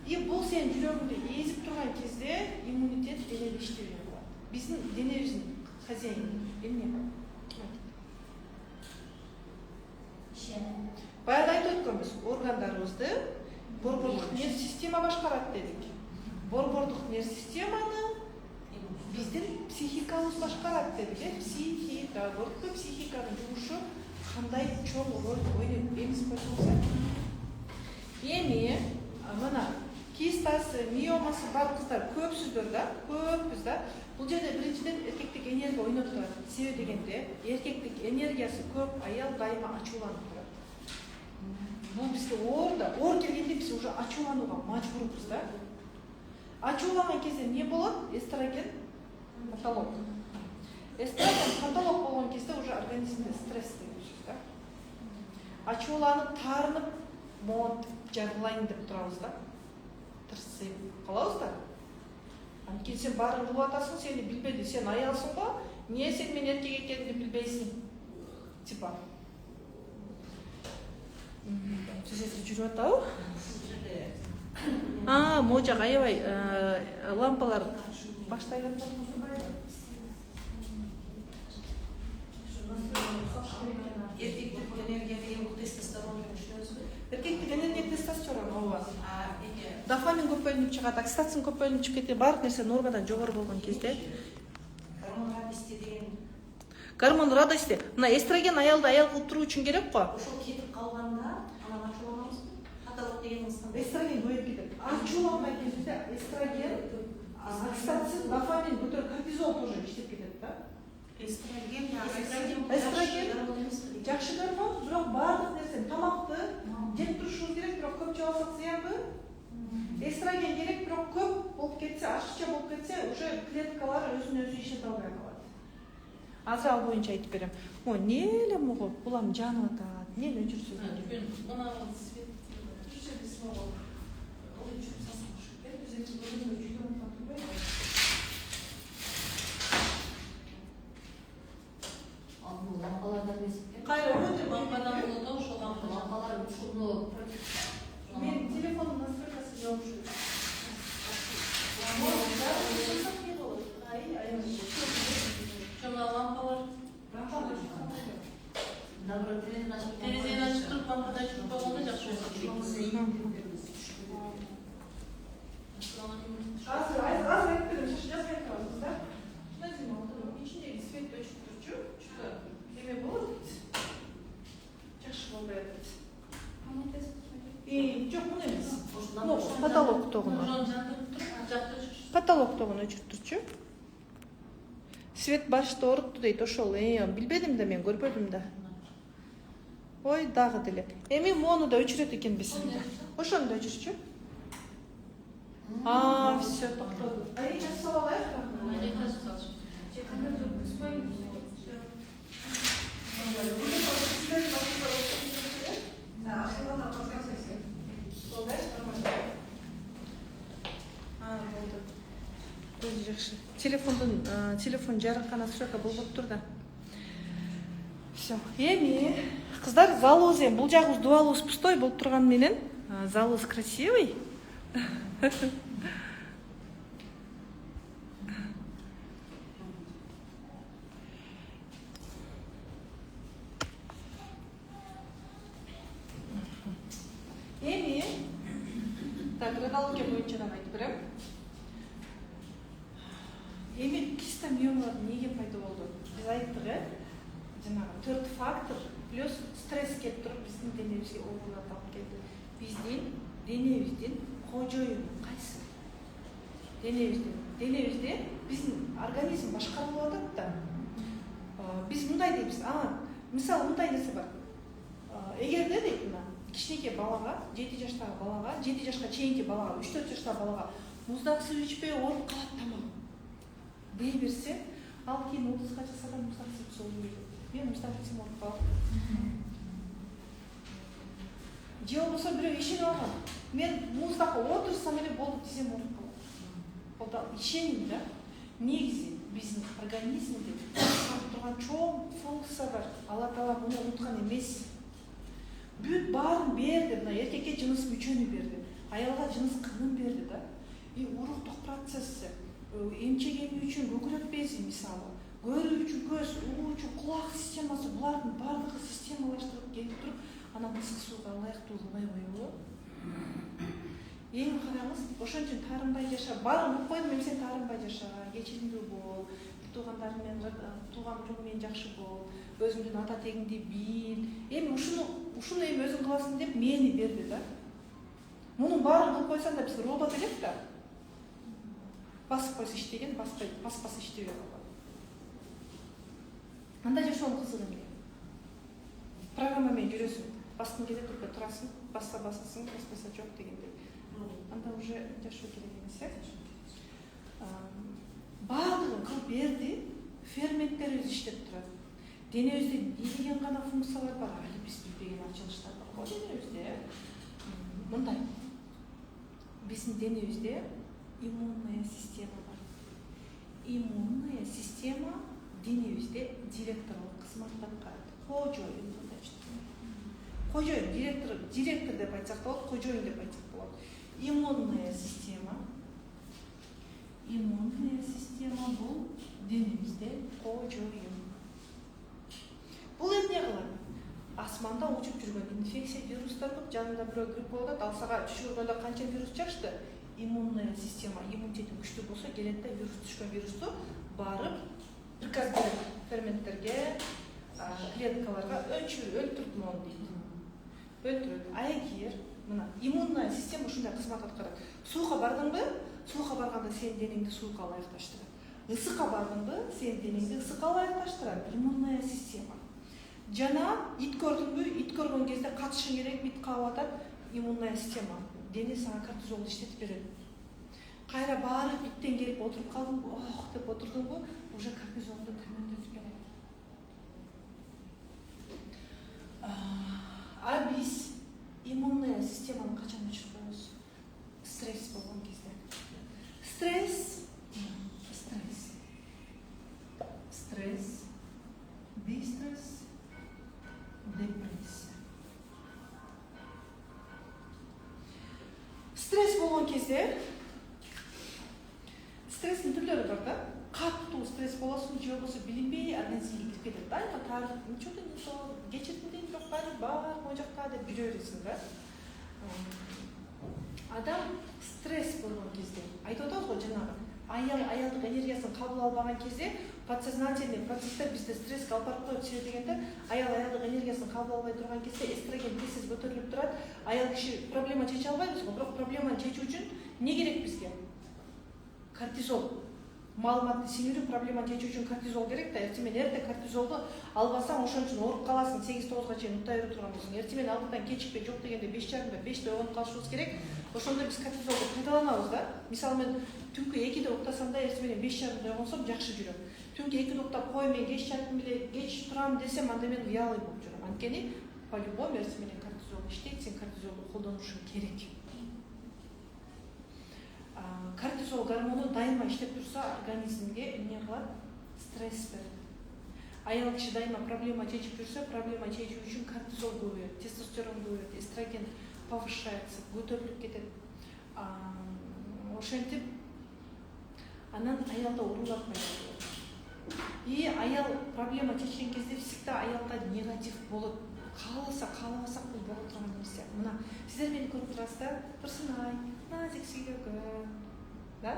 И бул сенин жүрөгүңдү эзип турган кезде иммунитет денеде иштей берет. Биздин денебиздин хозяйны эмне? Баягы айтып өткөнбүз, органдарыбызды борбордук нерв система башкарат дедик. Борбордук нерв системаны биздин психикабыз башкарат дедик. Психика, борбордук психиканын жумушу кандай чоң роль ойнойт эмес болсо. Эми мына кистасы, миомасы бар кыздар көпсүздөр да, көппүз да. Бул жерде биринчиден эркектик энергия ойноп турат. Себеби дегенде, эркектик энергиясы көп, аял дайыма ачууланып турат. Бул бизге оор да, оор келгенде биз уже ачууланууга мажбурбуз да. Ачууланган кезде эмне болот? Эстроген, каталог. Эстроген каталог болгон кезде уже организмде стресс деген сөз да. Ачууланып, таарынып, монт жарылайын деп турабыз да. Тырсып калабыз да. Анткени сен баарын кылып атасың, сени билбеди, сен аялсың го, эмне сен мен эркек экенимди билбейсиң? Типа. Сиздер жүрүп атабы? Могу жак аябай лампалар баштай жатат. Эркектик энергия деген тестостерон түшүнөсүзбү? Эркектик энергия тестостерон, ооба. Дофамин көп бөлүнүп чыгат, окситоцин көп бөлүнүп чыгып кетет, баардык нерсе нормадан жогору болгон кезде. Гормон радости деген. Гормон радости. Мына эстроген аялды аял кылып туруу үчүн керек го. Ошол кетип калганда, анан ачууланабызбы? Каталог дегенибиз кандай? Эстроген көбөйүп кетет. Ачууланган кезде эстроген, окситоцин, дофамин көтөрүп, кортизол тоже иштеп кетет да. Эстроген, Эстроген жакшы гормон, бирок баардык нерсени тамакты жеп турушубуз керек, бирок көп жеп алсак зыянбы? Эстроген керек, бирок көп болуп кетсе, ашыкча болуп кетсе, уже клеткалар өзүн-өзү иштете албай калат. Азыр ал боюнча айтып берем. Не эле могу, булам жанып атат. Эмне өчүрсүз? Мына свет түрчө биз могу ой чөп сасыш керек. Биз эки бөлүмдө жүгүрүп турбайбы? Лампалардан бесик. Кайра өтө лампадан болот, ошол Лампалар учурну Мен телефондун настройкасы жок. Чоң лампалар. наоборот терезени ачып Терезени ачып туруп лампада жүрүп койгондо жакшы Азыр айтып берем, шашы жазбай турабыз да. İçindeki свет өчүп турчу, эме болот. Жакшы болбой атат. Жок, муну эмес. Потолоктогуну. Потолоктогуну өчүрүп турчу. Свет башта орутту дейт, ошол. Билбедим да мен, көрбөдүм да. Ой, дагы деле. Эми мону да өчүрөт экенбиз. Ошону да өчүрчү. Все, токтоду. Сейчас салып алайык. Телефон жарыкка настройка болбоптур да. Все. Эми кыздар, залыбыз эми бул жагыбыз дубалыбыз пустой болуп турганы менен, залыбыз красивый. Эми так, радиология боюнча да айтып берем. Эми киста миомалар эмнеге пайда болду? Биз айттык, жанагы 4 фактор плюс стресс келип туруп биздин денебизге ооруларды алып келди. Биздин денебиздин кожоюну кайсы? Денебизде биздин организм башкарылып атат да. Биз мындай дейбиз. Мисалы мындай нерсе бар. Эгерде дейт мына кичинекей балага, 7 жаштагы балага, 7 жашка чейинки балага, 3-4 жаштагы балага муздак суу ичпей ооруп калат тамак дей берсе, ал кийин 30га чыкса да муздак суу ичсе ооруп кетет. Мен муздак ичсем ооруп калам. Же болбосо бирөө ишенип алган. Мен муздакка отурсам эле болду десем ооруп калам. Бул да ишеним да. Негизи биздин организмде турган чоң функция бар. Алла Таала муну унуткан эмес. Бүт баарын берди, мына эркекке жыныс мүчөнү берди, аялга жыныс кынын берди да. Уруктук процесси, эмчек эми үчүн көкүрөк бези мисалы, көрүү үчүн көз, угуу үчүн кулак системасы, булардын баардыгы системалаштырып келип туруп, анан ысык сууга ылайыктуу кылбай коюлу. Эми караңыз, ошон үчүн таарынбай жаша, баарын угуп койдум, эми сен таарынбай жаша, кечиримдүү бол, туугандарың менен, тууган жол менен жакшы бол, өзүңдүн ата тегиңди бил. Эми ушуну эми өзүң кыласың деп мени берди да. Мунун баарын кылып койсоң да биз робот элек да. Басып койсо иштеген, баспаса иштебей калат. Анда жашоонун кызыгы эмне? Программа менен жүрөсүң, баскың келет, турпай турасың, басса басасың, баспаса жок дегендей. Анда уже жашоо керек эмес, баардыгын кылып берди, ферменттерибиз иштеп турат. Денебизде деген гана функциялар бар, али биз билбеген ачылыштар бар го денебизде. Мындай. Биздин денебизде иммунная система бар. Иммунная система денебизде директорлук кызмат аткарат. Кожоюн мындай иштейт. Кожоюн директор деп айтсак болот, кожоюн деп айтсак болот. Иммунная система бул денебизде кожоюн. Бул эмне кылат? Асманда учуп жүргөн инфекция вирустар көп, жанында бирөө грипп болот, ал сага түшүргөндө канча вирус чачты? Иммунная система, иммунитети күчтүү болсо келет да вирус түшкөн вирусту барып приказ берет ферменттерге, клеткаларга өлтүрүп мону дейт. Өлтүрөт. А эгер мына иммунная система ушундай кызмат аткарат. Сууга бардыңбы? Сууга барганда сенин денеңди сууга ылайыкташтырат. Ысыкка бардыңбы? Сенин денеңди ысыкка ылайыкташтырат. Иммунная система. Жана ит көрдүңбү? Ит көргөн кезде катышың керек, бит каап атат, иммунная система. Дене сага кортизолду иштетип берет. Кайра барып иттен келип отуруп калдыңбы, ох деп отурдуңбу, уже кортизолду төмөндөтүп берет. Биз иммунная системаны качан өчүрүп коебуз? Стресс болгон кезде. Стресс, дистресс, депрессия. Стресс болгон кезде стресстин түрлөрү бар да. Каттуу стресс болосун, же болбосо билинбей организмге кирип кетет да. Ничего не то, кечирдим дейм, бирок бар, могу жакта деп жүрө бересиң да. Адам стресс болгон кезде, айтып атабыз го жанагы, аялдык энергиясын кабыл албаган кезде подсознательный процесстер бизде стресске алып барып коет. Себеби дегенде, аялдык энергиясын кабыл албай турган кезде эстроген тез көтөрүлүп турат. Аял киши проблема чече албайбыз го, бирок проблеманы чечүү үчүн не керек бизге? Кортизол. Маалыматты сиңирүү, проблеманы чечүү үчүн кортизол керек да. Эртең менен эрте кортизолду албасаң, ошон үчүн ооруп каласың. 8-9га чейин уттай берип турган болсоң. Эртең менен алдыдан кечикпей, жок дегенде 5:30да 5те ойгонуп калышыбыз керек. Ошондо биз кортизолду пайдаланабыз да. Мисалы мен түнкү 2де уктасам да, эртең менен 5:30да ойгонсом жакшы жүрөм. Түнкү 2де уктап, кой мен кеч жаттым эле, кеч турам десем, анда мен уялый болуп жүрөм. Анткени по-любому эртең менен кортизол иштейт, сен кортизолду колдонушуң керек. Кортизол гормону дайыма иштеп турса, организмге эмне кылат? Стресс берет. Аял киши дайыма проблема чечип жүрсө, проблема чечүү үчүн кортизол көбөйөт, тестостерон көбөйөт, эстроген повышается, көтөрүлүп кетет. Ошентип анан аялда уруулар пайда болот. И аял проблема чечкен кезде всегда аялда негатив болот. Кааласак бул боло турган нерсе. Мына сиздер мени көрүп турасыздар, Турсунай, назик сүйлөгөн, да?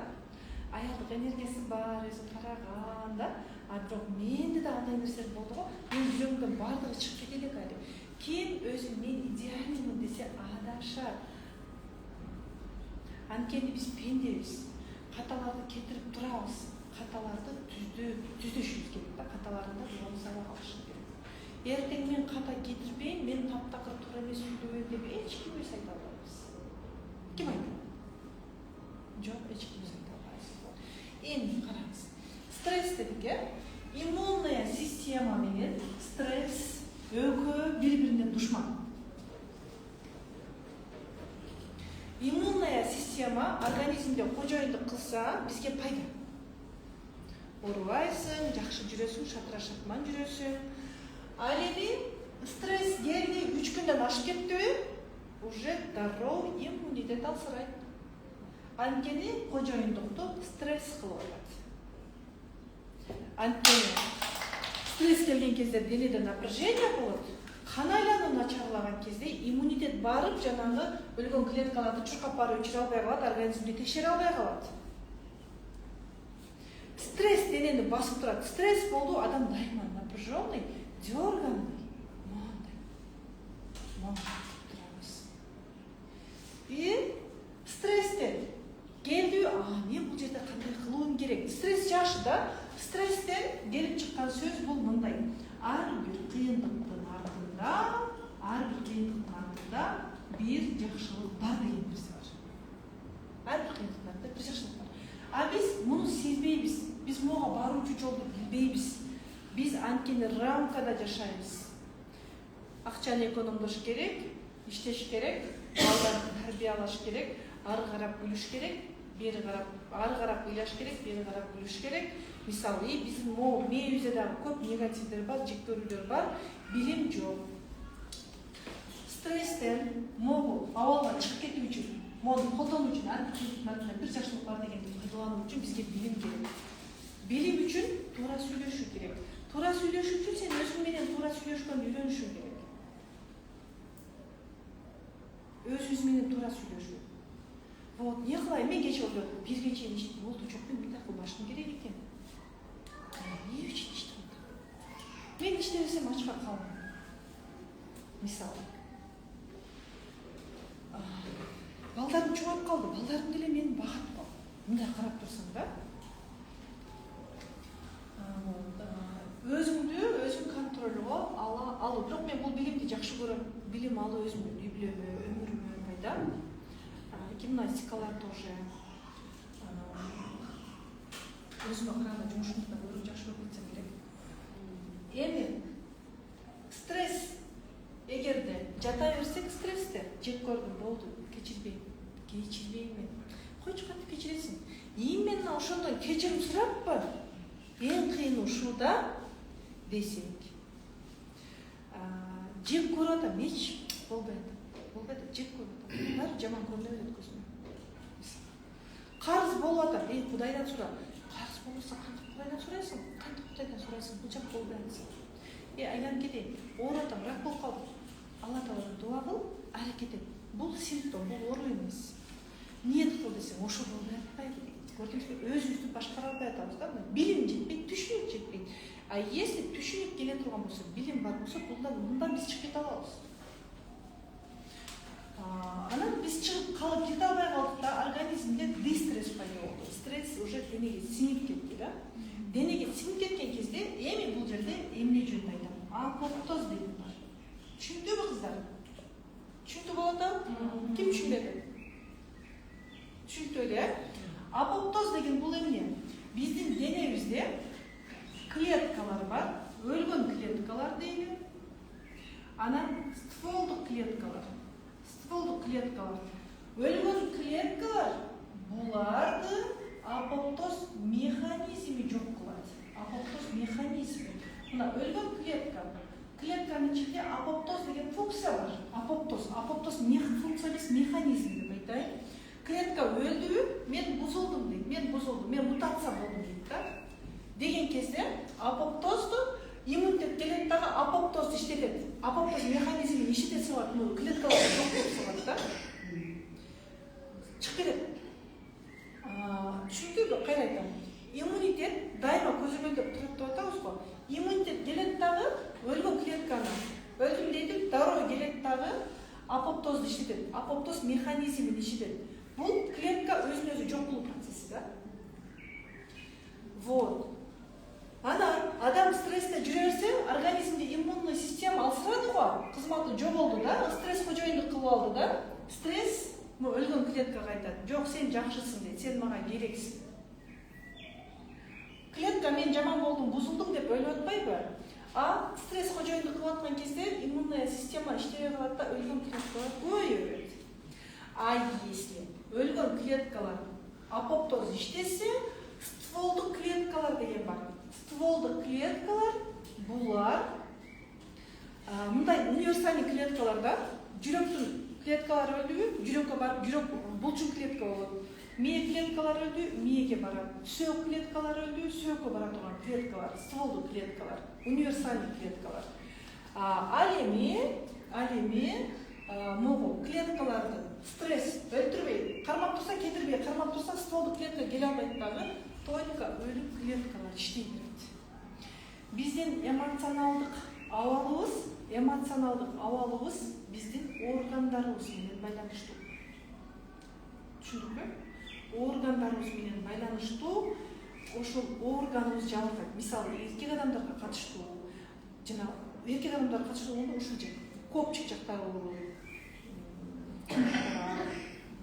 Аялдык энергиясы бар, өзүн караган, да? Бирок менде да андай нерселер болду го. Мен жүрөгүмдөн бардыгы чыгып кете элек али. Ким өзүн мен идеальныймын десе адашат. Анткени биз пендебиз. Каталарды кетирип турабыз. Каталарды түздөшүбүз керек да. Каталарында жолун сабак алышыбыз керек. Эртең мен ката кетирбейм, мен таптакыр туура эмес сүйлөбөйм деп эч ким өз айта албайбыз. Ким айтат? Жок, эч ким өз айта албайбыз. Эми караңыз. Стресс дедик, иммунная система менен стресс экөө бири-биринен душман. Иммунная система организмде кожоюндук кылса, бизге пайда. Оорубайсың, жакшы жүрөсүң, шатыра-шатман жүрөсүң. Ал эми стресс келди, 3 күндөн ашып кеттиби, уже дароо иммунитет алсырайт. Анткени кожоюндукту стресс кылып атат. Анткени стресс келген кезде денеде напряжение болот. Кан айлануу начарлаган кезде иммунитет барып, жанагы өлгөн клеткаларды чуркап барып өчүрө албай калат, организмди текшере албай калат. Стресс денени басып турат. Стресс болду, адам дайыма напряженный, дерганный, турабыз. И стресстен келди, мен бул жерде кандай кылуум керек? Стресс жакшы да. Стресстен келип чыккан сөз бул мындай. Ар бир кыйындыктын артында бир жакшылык бар деген нерсе бар. Ар бир кыйындыктын артында бир жакшылык бар. Биз муну сезбейбиз. Биз муга баруучу жолду билбейбиз. Биз анткени рамкада жашайбыз. Акчаны экономдош керек, иштеш керек, балдарды тарбиялаш керек, ары карап күлүш керек, бери карап, ары карап ыйлаш керек, бери карап күлүш керек. Мисалы, биздин мээбизде дагы көп негативдер бар, жек көрүүлөр бар, билим жок. Стресстен могу абалга чыгып кетүү үчүн, мону колдонуу үчүн, артында бир жакшылык бар дегенди пайдалануу үчүн бизге билим керек. Билим үчүн туура сүйлөшүү керек. Туура сүйлөшүү үчүн сен өзүң менен туура сүйлөшкөндү үйрөнүшүң керек. Өзүбүз менен туура сүйлөшүү. Вот, не кылайын, мен кече ойлодум, бирге чейин иштеп болду, жок, мен мындай кылбашым керек экен. Эмне үчүн иштеп атам? Мен иштебесем ачка калам. Мисалы. Балдарым чоңоюп калды, балдарым деле мени багат го. Мындай карап турсаң да. Өзүңдү өзүң контролго алуу. Бирок мен бул билимди жакшы көрөм. Билим алуу өзүмдүн үй бүлөмө, өмүрүмө пайдам. Гимнастикалар тоже. өзүмө караганда жумушумду көрүп жакшы көрүп кетсем керек. Эми стресс эгерде жата берсек стрессте жек көрдүм болду, кечирбейм. Койчу кантип кечиресиң? Именно ошондон кечирим сураппы? Эң кыйыны ушул да десек. Жек көрүп атам, эч болбойт, жек көрүп атам. Баары жаман көрүнө берет көзүмө. Карыз болуп атам, Кудайдан сура. Карыз болбосо кантип Кудайдан сурайсың? Бул жак болбойт. Айланып кетейин. Ооруп атам, рак болуп калдым. Алла Тааладан дуа кыл, аракет эт. Бул симптом, бул оору эмес. Ниет кыл десең, ошо болбой атпайбы? Көрдүңүзбү? Өзүбүздү башкара албай атабыз да. Билим жетпейт, түшүнүк жетпейт. А если түшүнүк келе турган болсо, билим бар болсо, мындан биз чыгып кете алабыз. Анан биз чыгып калып кете албай калдык да, организмде дистресс пайда болду. Стресс уже денеге сиңип кетти да. Денеге сиңип кеткен кезде, эми бул жерде эмне жөнүндө айтам? Апоптоз деген бар. Түшүндүңүзбү кыздар? Түшүнүктүү болот да? Ким түшүнбөдү? Түшүнүктүү эле. Апоптоз деген бул эмне? Биздин денебизде клеткалар бар, өлгөн клеткалар дейли. Анан стволдук клеткалар. Өлгөн клеткалар буларды апоптоз механизми жок кылат. Апоптоз механизми. Мына өлгөн клетканын ичинде апоптоз деген функция бар. Апоптоз функция эмес, механизм деп айтайын. Клетка өлдү, мен бузулдум дейт, мен мутация болдум дейт да. Деген кезде апоптозду иммунитет келет дагы апоптозду иштетет. Апоптоз механизмин иштете салат, клеткаларды жок кылып салат да. Чыгып кетет. Түшүндүңүзбү? Кайра айтам. Иммунитет дайыма көзөмөлдөп турат деп атабыз го. Иммунитет келет дагы өлгөн клетканы өлдүм дейт, дароо келет дагы апоптозду иштетет. Апоптоз механизмин иштетет. Бул клетка өзүн өзү жок кылуу процесси да. Вот. Анан адам стрессте жүрө берсе, организмде иммунный система алсырады го, кызматы жоголду да, стресс кожоюндук кылып алды да. Стресс өлгөн клеткага айтат: "Жок, сен жакшысың" дейт, "Сен мага керексиң". Клетка мен жаман болдум, бузулдум деп ойлоп атпайбы? А стресс кожоюндук кылып аткан кезде иммунная система иштебей калат да, өлгөн клеткалар көбөйө берет. А если өлгөн клеткалар апоптоз иштесе, стволдук клеткалар деген бар. Стволдук клеткалар булар мындай универсальный клеткалар да. Жүрөктүн клеткалары өлдүбү, жүрөккө барып, жүрөк булчун клетка болот. Мээ клеткалары өлдү, мээге барат. Сөөк клеткалары өлдү, сөөккө бара турган клеткалар, стволдук клеткалар, универсальный клеткалар. Ал эми могу клеткаларды стресс өлтүрбөй, кармап турса кетирбей, кармап турса стволдук клетка келе албайт дагы, только өлүк клеткалар иштей берет. Биздин эмоционалдык абалыбыз биздин органдарыбыз менен байланыштуу. Түшүндүкпү? Органдарыбыз менен байланыштуу. Ошол органыбыз жабыркайт. Мисалы, эркек адамдарга катыштуу, жана эркек адамдарга катыштуу болгондо ушул жак, копчик жактары оору,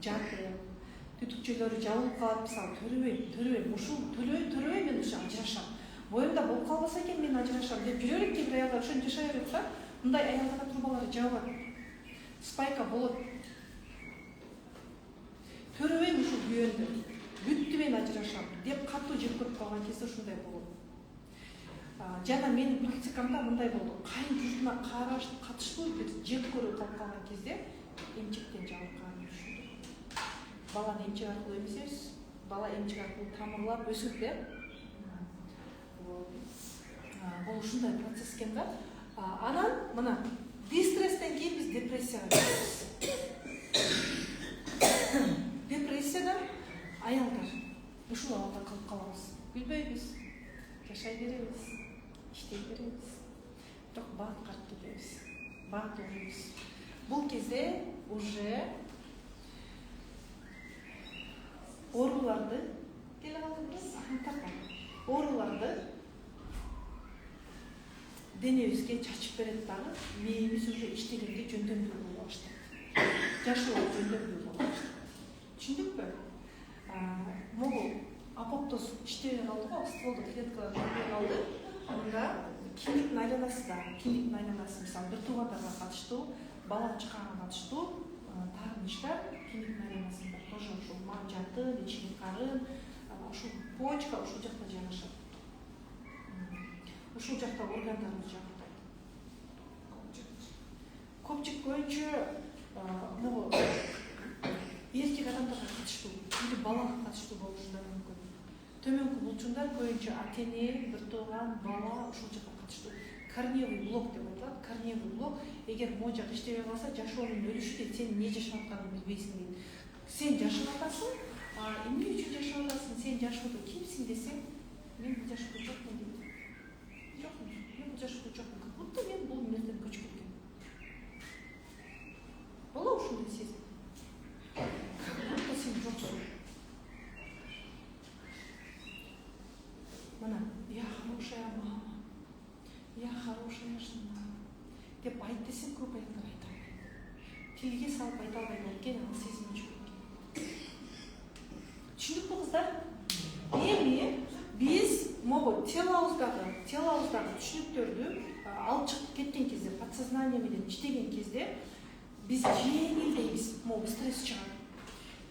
жаты, түтүкчөлөрү жабылып калат, мисалы, төрөбөйм, ушул төрөбөй мен ушул ажырашам. Боюмда болуп калбаса экен мен ажырашам деп жүрө берет, кээ бир аялдар ошентип жашай берет да. Мындай аялдарга трубалары жабылат. Спайка болот. Төрөбөйм ушул күйөндү, бүттү мен ажырашам деп катуу жек көрүп калган кезде ушундай болот. Жана менин практикамда мындай болду. Кайын журтуна катыштуу бир жек көрүп калган кезде эмчектен жабыркаганын түшүндүм. Баланы эмчек аркылуу эмизебиз, бала эмчек аркылуу тамырлап өсөт да. Бул ушундай процесс экен да. Анан мына дистресстен кийин биз депрессияга киребиз. Депрессияда аялдар ушул абалда калып калабыз. Билбейбиз, жашай беребиз, иштей беребиз. Бирок баат карып кетебиз, баат урубуз. Бул кезде уже ооруларды ооруларды денебизге чачып берет дагы, мээбиз уже иштегенге жөндөмдүү боло баштайт. Жашоо жөндөмдүү боло баштайт. Түшүндүкпү? Могу апоптоз иштебей калды го, стволдук клеткалар иштебей калды. Анда киндиктин айланасы мисалы бир туугандарга катыштуу, бала чакага катыштуу тагын иштер киндиктин айланасында тоже ушул жатын, ички карын, ушул почка ушул жакта жайгашат. Ушул жакта органдарыбыз жабыркайт. Көпчүлүк боюнча могу эркек адамдарга катыштуу или балага катыштуу болушу да мүмкүн. Төмөнкү булчундар көбүнчө ата-эне, бир тууган, бала ушул жакка катыштуу. Корневый блок деп аталат. Корневый блок эгер могу жак иштебей калса, жашоонун өлүшү дейт, сен эмне жашап атканыңды билбейсиң дейт. Сен жашап атасың, эмне үчүн жашап атасың, сен жашоодо кимсиң десең, мен бул жашоодо жокмун дейт. Жокмун, мен бул жашоодо жокмун. Как будто мен бул мирден көчүп кеткем. Болобу ушундай сезим? Как будто сен жоксуң. Мына, я хорошая мама, я хорошая жена деп айт десем көп аяктар айта албайт. Тилге салып айта албайт экен, ал сезим өчүп. Түшүндүкпү кыздар? Эми биз могу телобуздагы түшүнүктөрдү алып чыгып кеткен кезде, подсознание менен иштеген кезде биз жеңилдейбиз, могу стресс чыгат.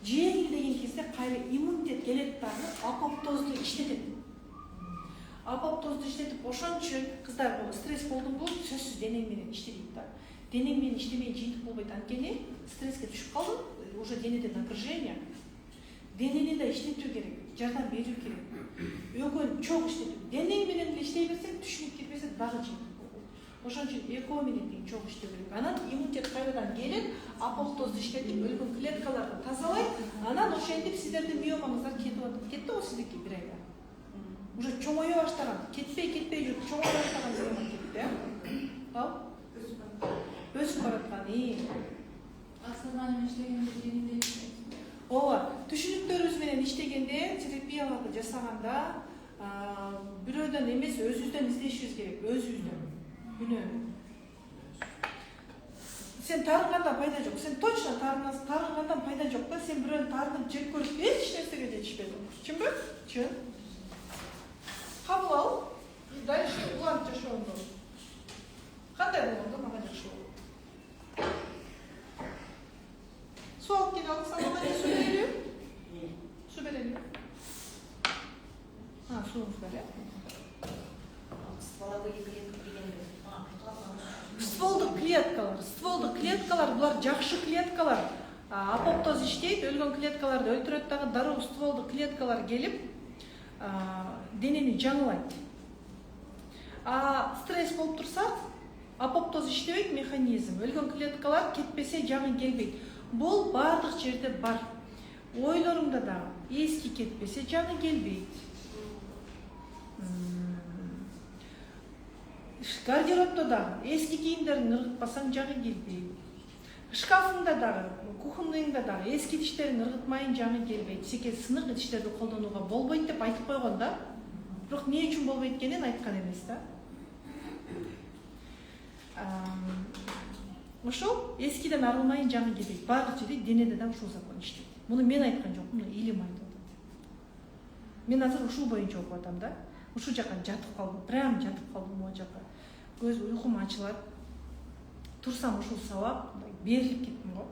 Жеңилдеген кезде кайра иммунитет келет дагы апоптозду иштетет. Апоптозду иштетип ошон үчүн кыздар бул стресс болдумбу, сөзсүз денең менен иштебейт да. Денең менен иштебей жыйынтык болбойт. Анткени стресске түшүп калдың, уже денеде напряжение. Денени да иштетүү керек, жардам берүү керек. Экөөнү чоң иштетүү. Денең менен деле иштей берсең, түшүнүп кетпесе дагы жыйынтык болот. Ошон үчүн экөө менен тең чоң иштөө керек. Анан иммунитет кайрадан келип, апоптозду иштетип, өлгөн клеткаларды тазалайт. Анан ошентип сиздердин миомаңыздар кетип атат. Кетти го сиздики бир айда. Уже чоңое баштаган, кетпей жүрүп чоңое баштаган миома кетти, өсүп бараткан. Асырманы иштегенде жеңилдей Ооба, түшүнүктөрүбүз менен иштегенде, терапияларды жасаганда бирөөдөн эмес, өзүбүздөн издешибиз керек, өзүбүздөн. Үнөмү. Сен тарынганда пайда жок. Сен точно тарынгандан пайда жок да. Сен бирөөнү тарынып жек көрүп эч нерсеге жетишпедиң. Чынбы? Чын. Кабыл ал, дальше уланып жашооңду. Кандай болгондо мага жакшы болот. Су алып келип алсаң, су берели? Су берели? Суңуз бар, Стволдук клеткалар, булар жакшы клеткалар. Апоптоз иштейт, өлгөн клеткаларды өлтүрөт дагы, дароо стволдук клеткалар келип денени жаңылайт. Стресс болуп турса, апоптоз иштебейт механизм. Өлгөн клеткалар кетпесе жаңы келбейт. Бул бардык жерде бар. Ойлоруңда дагы эски кетпесе жаңы келбейт. Гардеробдо дагы эски кийимдерин ыргытпасаң жаңы келбейт. Шкафыңда дагы, кухоныңда дагы эски тиштерин ыргытмайын жаңы келбейт. Секе сынык тиштерди колдонууга болбойт деп айтып койгон да. Бирок эмне үчүн болбойт экенин айткан эмес да. Ошол эскиден арылмайын жаңы келбейт. Бардык жерде денеде да ушул закон иштейт. Муну мен айткан жокмун, муну илим айтып атат. Мен азыр ушул боюнча окуп атам да. Ушул жакка жатып калдым, прям жатып калдым могу жакка. Көз уйкум ачылат. Турсам ушул сабак берилип кеттим го.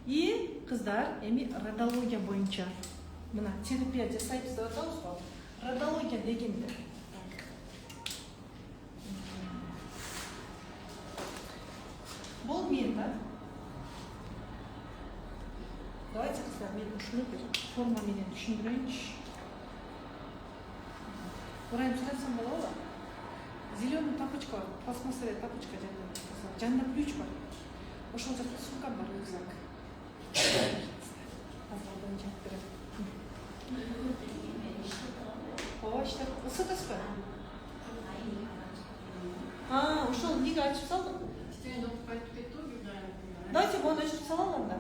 И кыздар, эми родология боюнча мына терапия жасайбыз деп атабыз го. Родология дегенде бул мен да. Давайте, кыздар, мен ушуну бир форма менен түшүндүрөйүнчү. Урайым сұрасам болобу? Зеленый тапочка бар, пластмассовая тапочка жанында ключ бар. Ошол жакта сумкам бар, рюкзак. Азырдан жап берем. Ооба, иштеп ысытасызбы? Ошол эмнеге ачып салдың? Давайте буну ачып салалы анда.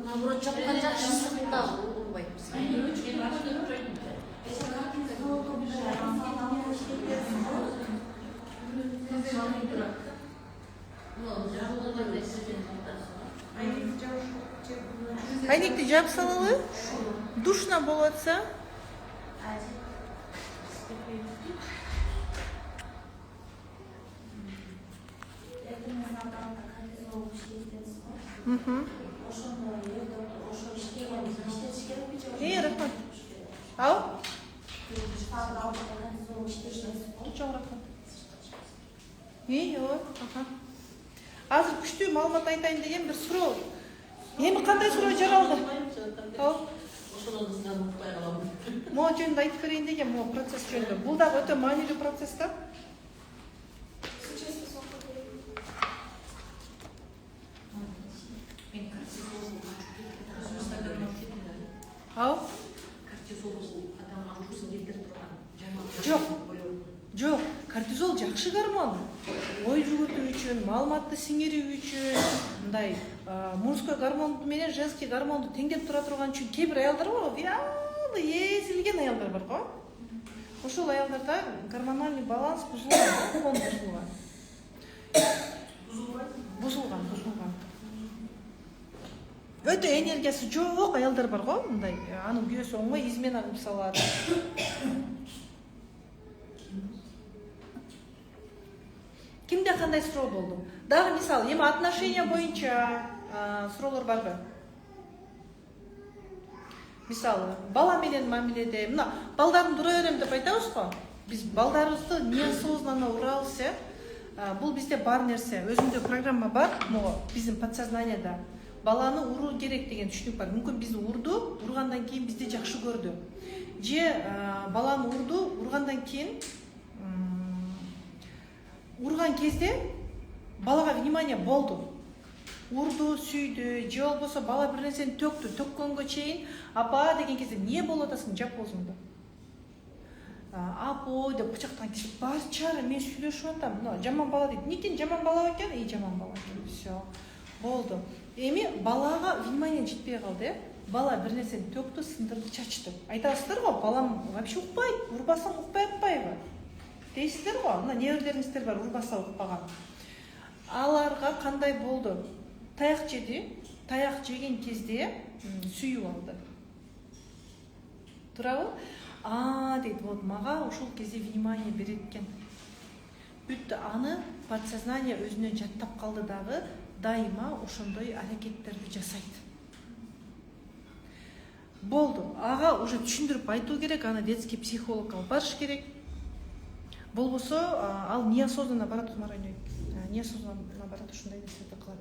Наоборот, жапкан жакшы сыкта болбойт. Çaynikti жаап салалы. Душно болуп атса. Рахмат. Ау? Çok рахмат. Ой, азыр күчтүү маалымат айтайын деген бир суроо. Эми кандай суроо жаралды? Ошону кыздан укпай калам. Могу жөнүндө айтып берейин деген, могу процесс жөнүндө. Бул дагы өтө маанилүү процесс да. Ау? Жок, кортизол жакшы гормон. Ой жүгүртүү үчүн, маалыматты сиңирүү үчүн, мындай мужской гормон менен женский гормонду теңдеп тура турган үчүн кээ бир аялдар бар, вялый эзилген аялдар бар го. Ошол аялдарда гормональный баланс бузулган. Бузулган. Өтө энергиясы жок аялдар бар го, мындай анын күйөөсү оңой измена кылып салат. Кимде кандай суроо болду? Дагы мисалы, эми отношения боюнча суроолор барбы? Мисалы, бала менен мамиледе, мына балдарын тура берем деп айтабыз го. Биз балдарыбызды неосознанно урабыз, бул бизде бар нерсе. Өзүндө программа бар, могу биздин подсознанияда. Баланы уруу керек деген түшүнүк бар. Мүмкүн бизди урду, ургандан кийин бизди жакшы көрдү. Же баланы урду, ургандан кийин урган кезде балага внимание болду. Урду, сүйдү, же болбосо бала бир нерсени төктү, төккөнгө чейин апа деген кезде эмне болуп атасың, жап болсуң да. Апо деп кучактан кесип, бар чара, мен сүйлөшүп атам. Мына жаман бала дейт. Никин жаман бала экен? Жаман бала экен. Всё. Болду. Эми балага внимание жетпей калды, Бала бир нерсени төктү, сындырды, чачты. Айтасыздар го, балам вообще укпайт, урбасаң укпай атпайбы? Дейсиздер го, мына неберлериңиздер бар, урбаса укпаган. Аларга кандай болду? Таяк жеди, таяк жеген кезде сүйүп алды. Турабы? Дейт, вот мага ушул кезде внимание берет экен. Бүттү, аны подсознание өзүнө жаттап калды дагы, дайыма ошондой аракеттерди жасайт. Болду, ага уже түшүндүрүп айтуу керек, аны детский психологко алып барыш керек. Болбосо ал неосознанно барат, кумарайнойт. Неосознанно барат, ушундай нерселерди кылат.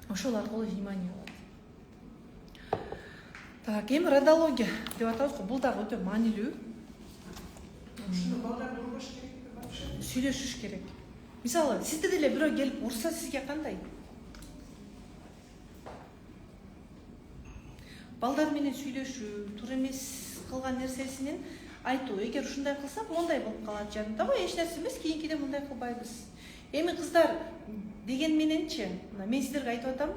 Ошол аркылуу внимание алат. Так, эми родология деп атабыз го, бул дагы өтө маанилүү. Ушуну балдар урбаш керек вообще. Сүйлөшүш керек. Мисалы, сизде деле бирөө келип урса, сизге кандай? Балдар менен сүйлөшүү, туура эмес кылган нерсесинен айтуу. Эгер ушундай кылсак, мондай болуп калат жанында го, эч нерсе эмес, кийинкиде мындай кылбайбыз. Эми кыздар деген мененчи, мен сиздерге айтып атам,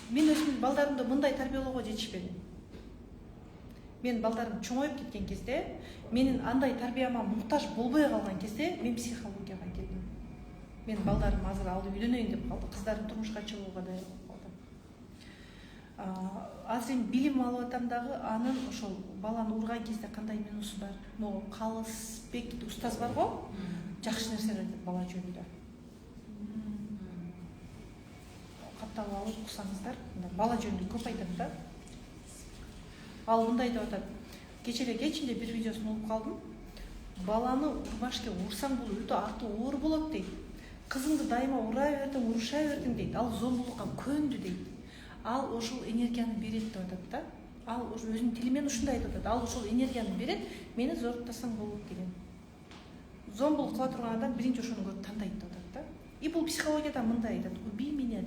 мен өзүмдүн балдарымды мындай тарбиялоого жетишпедим. Мен балдарым чоңоюп кеткен кезде, менин андай тарбияма муктаж болбой калган кезде, мен психологияга келдим. Мен балдарым азыр алып үйлөнөйүн деп калды, кыздарым турмушка чыгууга даяр болуп калды. Азыр билим алып атам дагы, анын ошол баланы урган кезде кандай минусу бар. Могу Калысбек устаз бар го, жакшы нерселер айтат бала жөнүндө. Каттап алып уксаңыздар, бала жөнүндө көп айтат да. Ал мындай деп атат. Кечинде бир видеосун угуп калдым. Баланы урбашка урсаң бул өтө артуу оор болот дейт. Кызыңды дайыма ура бердиң, уруша бердиң дейт. Ал зомбулукка көндү дейт. Ал ошол энергияны берет деп атат да. Ал өзүнүн тили менен ушундай айтып атат. Ал ошол энергияны берет, мени зоруктасаң болот деген. Зомбулук кыла турган адам биринчи ошону көрүп тандайт деп атат да. И бул психологияда мындай айтат. Убей меня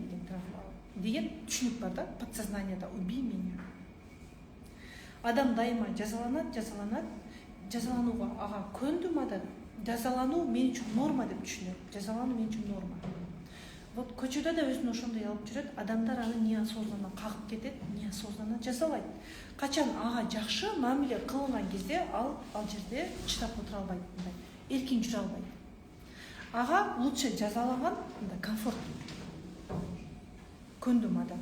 деген түшүнүк бар да, подсознанияда убей меня. Адам дайыма жазаланат, жазаланууга ага көндүм адам. Жазалануу мен үчүн норма деп түшүнөт. Жазалануу мен үчүн норма. Вот көчөдө да өзүн ошондой алып жүрөт, адамдар аны неосознанно кагып кетет, неосознанно жазалайт. Качан ага жакшы мамиле кылынган кезде ал жерде чыдап отура албайт, эркин жүрө албайт. Ага лучше жазалаган, комфорт. көндүм адам.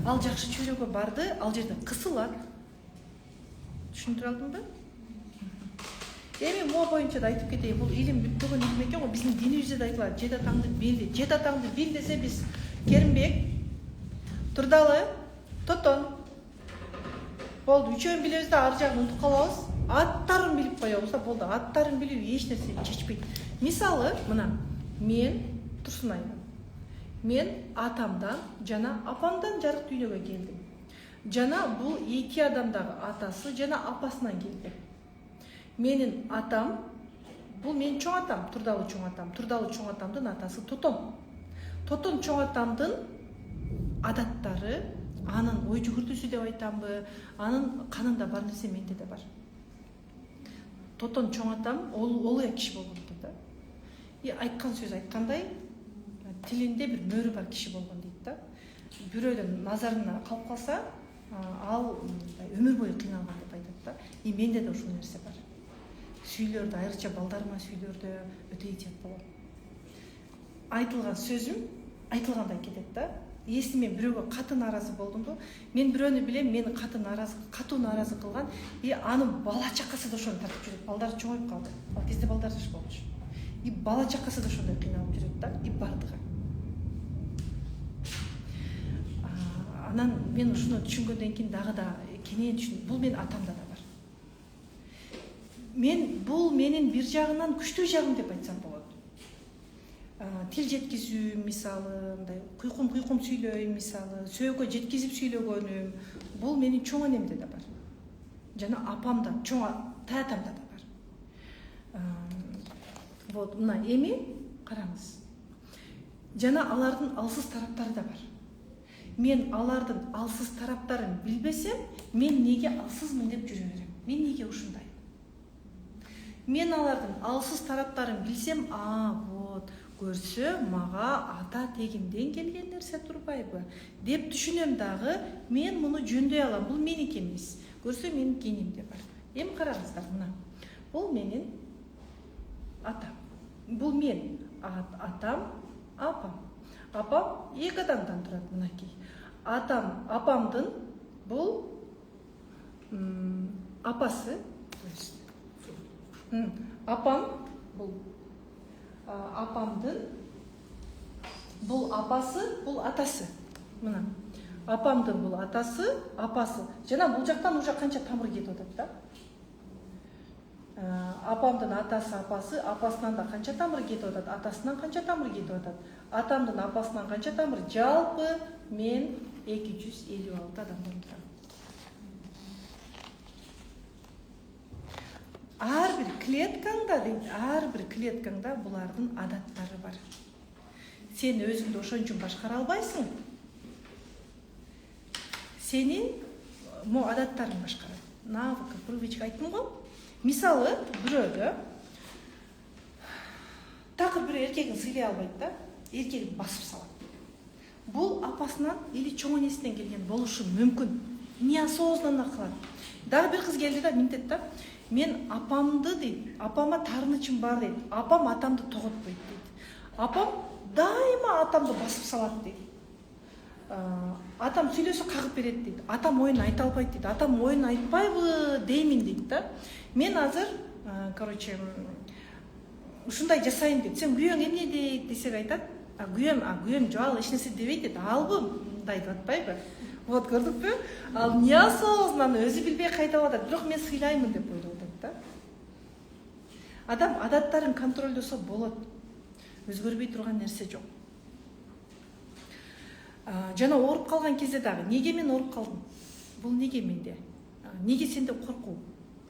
Ал жакшы чөйрөгө барды, ал жерде кысылат. Түшүндүрө алдымбы? Эми могу боюнча да айтып кетейин, бул илим бүттөгөн илим экен го, биздин динибизде да айтылат, жет атаңды бил дейт. Жет атаңды бил десе биз Керимбек, Турдалы, Тотон болду, үчөөн билебиз да ар жагын унутуп калабыз. Аттарын билип коебуз да болду. Аттарын билүү эч нерсени чечпейт. Мисалы, мына мен Турсунаймын. Мен атамдан жана апамдан жарык дүйнөгө келдим. Жана бул эки адамдагы атасы жана апасынан келди. Менин атам, бул менин чоң атам, Турдалы чоң атам. Турдалы чоң атамдын атасы Тотон. Тотон чоң атамдын адаттары, анын ой жүгүртүүсү деп айтамбы, анын канында бар нерсе менде да бар. Тотон чоң атам олуя киши болгон экен да. Айткан сөз айткандай, тилинде бир мөөрү бар киши болгон дейт да. Бирөөнүн назарына калып калса, ал өмүр бою кыйналган деп айтат да. Менде да ушул нерсе бар. Сүйлөрдө, айрыкча балдарыма сүйлөрдө өтө иетият болом. Айтылган сөзүм айтылгандай кетет да. Если мен бирөөгө каты нааразы болдумбу, мен бирөөнү билем, мени катуу нааразы кылган, анын бала чакасы да ошону тартып жүрөт. Балдары чоңоюп калды. Ал кезде балдар жаш болчу. Бала чакасы да ошондой кыйналып жүрөт да, бардыгы. Анан мен ушуну түшүнгөндөн кийин дагы да кенен түшүндүм. Бул менин атамда да бар. Бул менин бир жагынан күчтүү жагым деп айтсам болот. Тил жеткизүү, мисалы, мындай куйкум сүйлөйм, мисалы, сөөгө жеткизип сүйлөгөнүм, бул менин чоң энемде да бар. Жана апамда, чоң таатамда да бар. Вот, мына эми караңыз. Жана алардын алсыз тараптары да бар. Мен алардын алсыз тараптарын билбесем, мен неге алсызмын деп жүрө берем? Мен неге ушундай? Мен алардын алсыз тараптарын билсем, вот, көрсө мага ата тегимден келген нерсе турбайбы деп түшүнөм дагы, мен муну жөндөй алам. Бул меники эмес. Көрсө менин генимде бар. Эми караңыздар, мына. Бул менин атам. Бул мен атам, апам. Апам эки адамдан турат, мынакей. Апамдын бул апасы. Апам бул апамдын бул апасы, бул атасы. Мына. Апамдын бул атасы, апасы. Жана бул жактан уже канча тамыр кетип атат да. Апамдын атасы, апасы, апасынан да канча тамыр кетип атат, атасынан канча тамыр кетип атат. Атамдын апасынан канча тамыр? Жалпы мен 256 адамдан турам. Ар бир клеткаңда булардын адаттары бар. Сен өзүңдү ошон үчүн башкара албайсың. Сенин адаттарың башкарат. Навык, привычка айттым го. Мисалы, бирөөдө такыр бирөө эркегин сыйлай албайт да, эркегин басып салат. Бул апасынан или чоң энесинен келген болушу мүмкүн. Неосознанно кылат. Дагы бир кыз келди да, минтет да. Мен апамды дейт, апама таарынычым бар дейт. Апам атамды тоготпойт дейт. Апам дайыма атамды басып салат дейт. Атам сүйлөсө кагып берет дейт. Атам оюн айта албайт дейт. Атам оюн айтпайбы деймин дейт да. Мен азыр, ушундай жасайын дейт. Сен күйөөң эмне дейт десек айтат. Күйөөм жок, эч нерсе дебейт дейт. Албы мындай деп атпайбы? Вот, көрдүкпү? Ал неосознанно өзү билбей кайталап атат. Бирок мен сыйлаймын деп ойлоп атат да. Адам адаттарын контролдосо болот. Өзгөрбөй турган нерсе жок. Жана ооруп калган кезде дагы, неге мен ооруп калдым? Бул неге менде? Неге сенде коркуу?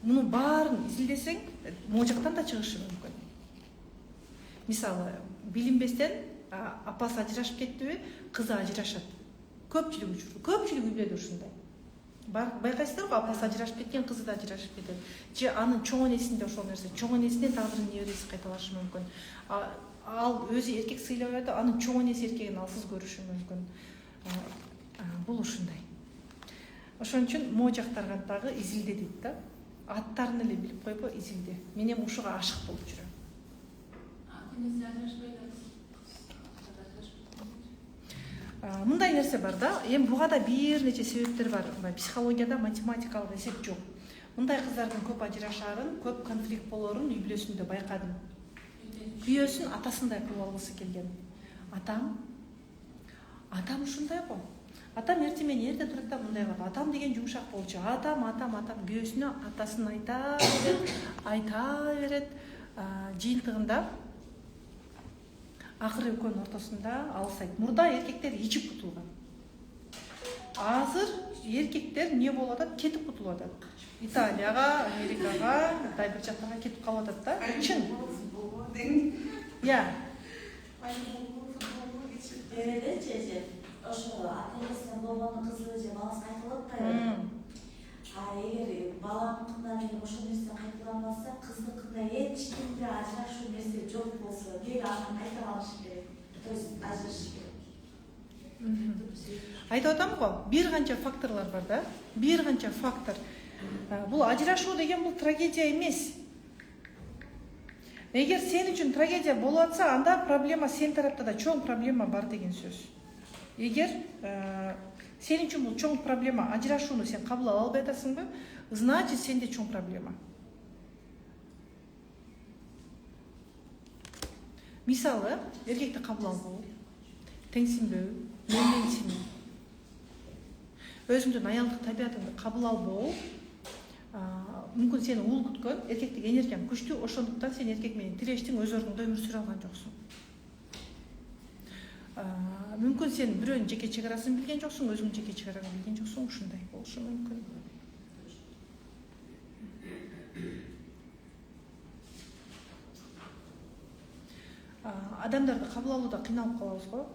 Мунун баарын изилдесең, могу жактан да чыгышы мүмкүн. Мисалы, билинбестен апасы ажырашып кеттиби, кызы ажырашат. Көпчүлүк үйлөрдө ушундай. Байкайсыздар го, апасы ажырашып кеткен, кызы да ажырашып кетет. Же анын чоң энесинде ошол нерсе, чоң энесинин тагдырын небереси кайталашы мүмкүн. Ал өзү эркек сыйлап атат, анын чоң энеси эркегин алсыз көрүшү мүмкүн. Бул ушундай. Ошон үчүн могу жактарга дагы изилде дейт да. Аттарын эле билип койбо, изилде. Мен эми ушуга ашык болуп жүрөм. Мындай нерсе бар да, эми буга да бир нече себептер бар. Психологияда математикалык эсеп жок. Мындай кыздардын көп ажырашаарын, көп конфликт болоорун үй бүлөсүндө байкадым. Күйөөсүн атасындай кылып алгысы келген. Атам ушундай го. Атам эртең менен эрте турат да мындай кылат. Атам деген жумшак болчу. Атам күйөөсүнө атасын айта берет. Жыйынтыгында акыры экөөнүн ортосунда алсайт. Мурда эркектер ичип кутулган. Азыр эркектер не болуп атат? Кетип кутулуп атат. Италияга, Америкага, бир жактарга кетип калып атат да. Чын. Я. Çeşit. Oşu ateşten babanın kızı je balası kaytılıp da. Eğer balanın beri oşu nerse kaytılanmazsa kızlıkında hiç kimde ajraşуу nerse жок болса, бир аны кайта алыш керек. То есть ажыраш керек. Айтып атам го, бир канча факторлор бар да. Бир канча фактор. Бул ажырашуу деген бул трагедия эмес. Эгер сен үчүн трагедия болуп атса, анда проблема сен тарапта да чоң проблема бар деген сөз. Эгер сен үчүн бул чоң проблема, ажырашууну сен кабыл ала албай атасыңбы, значит сенде чоң проблема. Мисалы, эркекти кабыл албоо, теңсинбөө, менменсинүү, өзүңдүн аялдык табиятыңды кабыл албоо, мүмкүн сени уул күткөн, эркектик энергияң күчтүү, ошондуктан сен эркек менен тирештиң, өз ордуңда өмүр сүрө алган жоксуң. Мүмкүн сен бирөөнүн жеке чегарасын билген жоксуң, өзүңдүн жеке чегараңды билген жоксуң, ушундай болушу мүмкүн. Адамдарды кабыл алууда кыйналып калабыз го.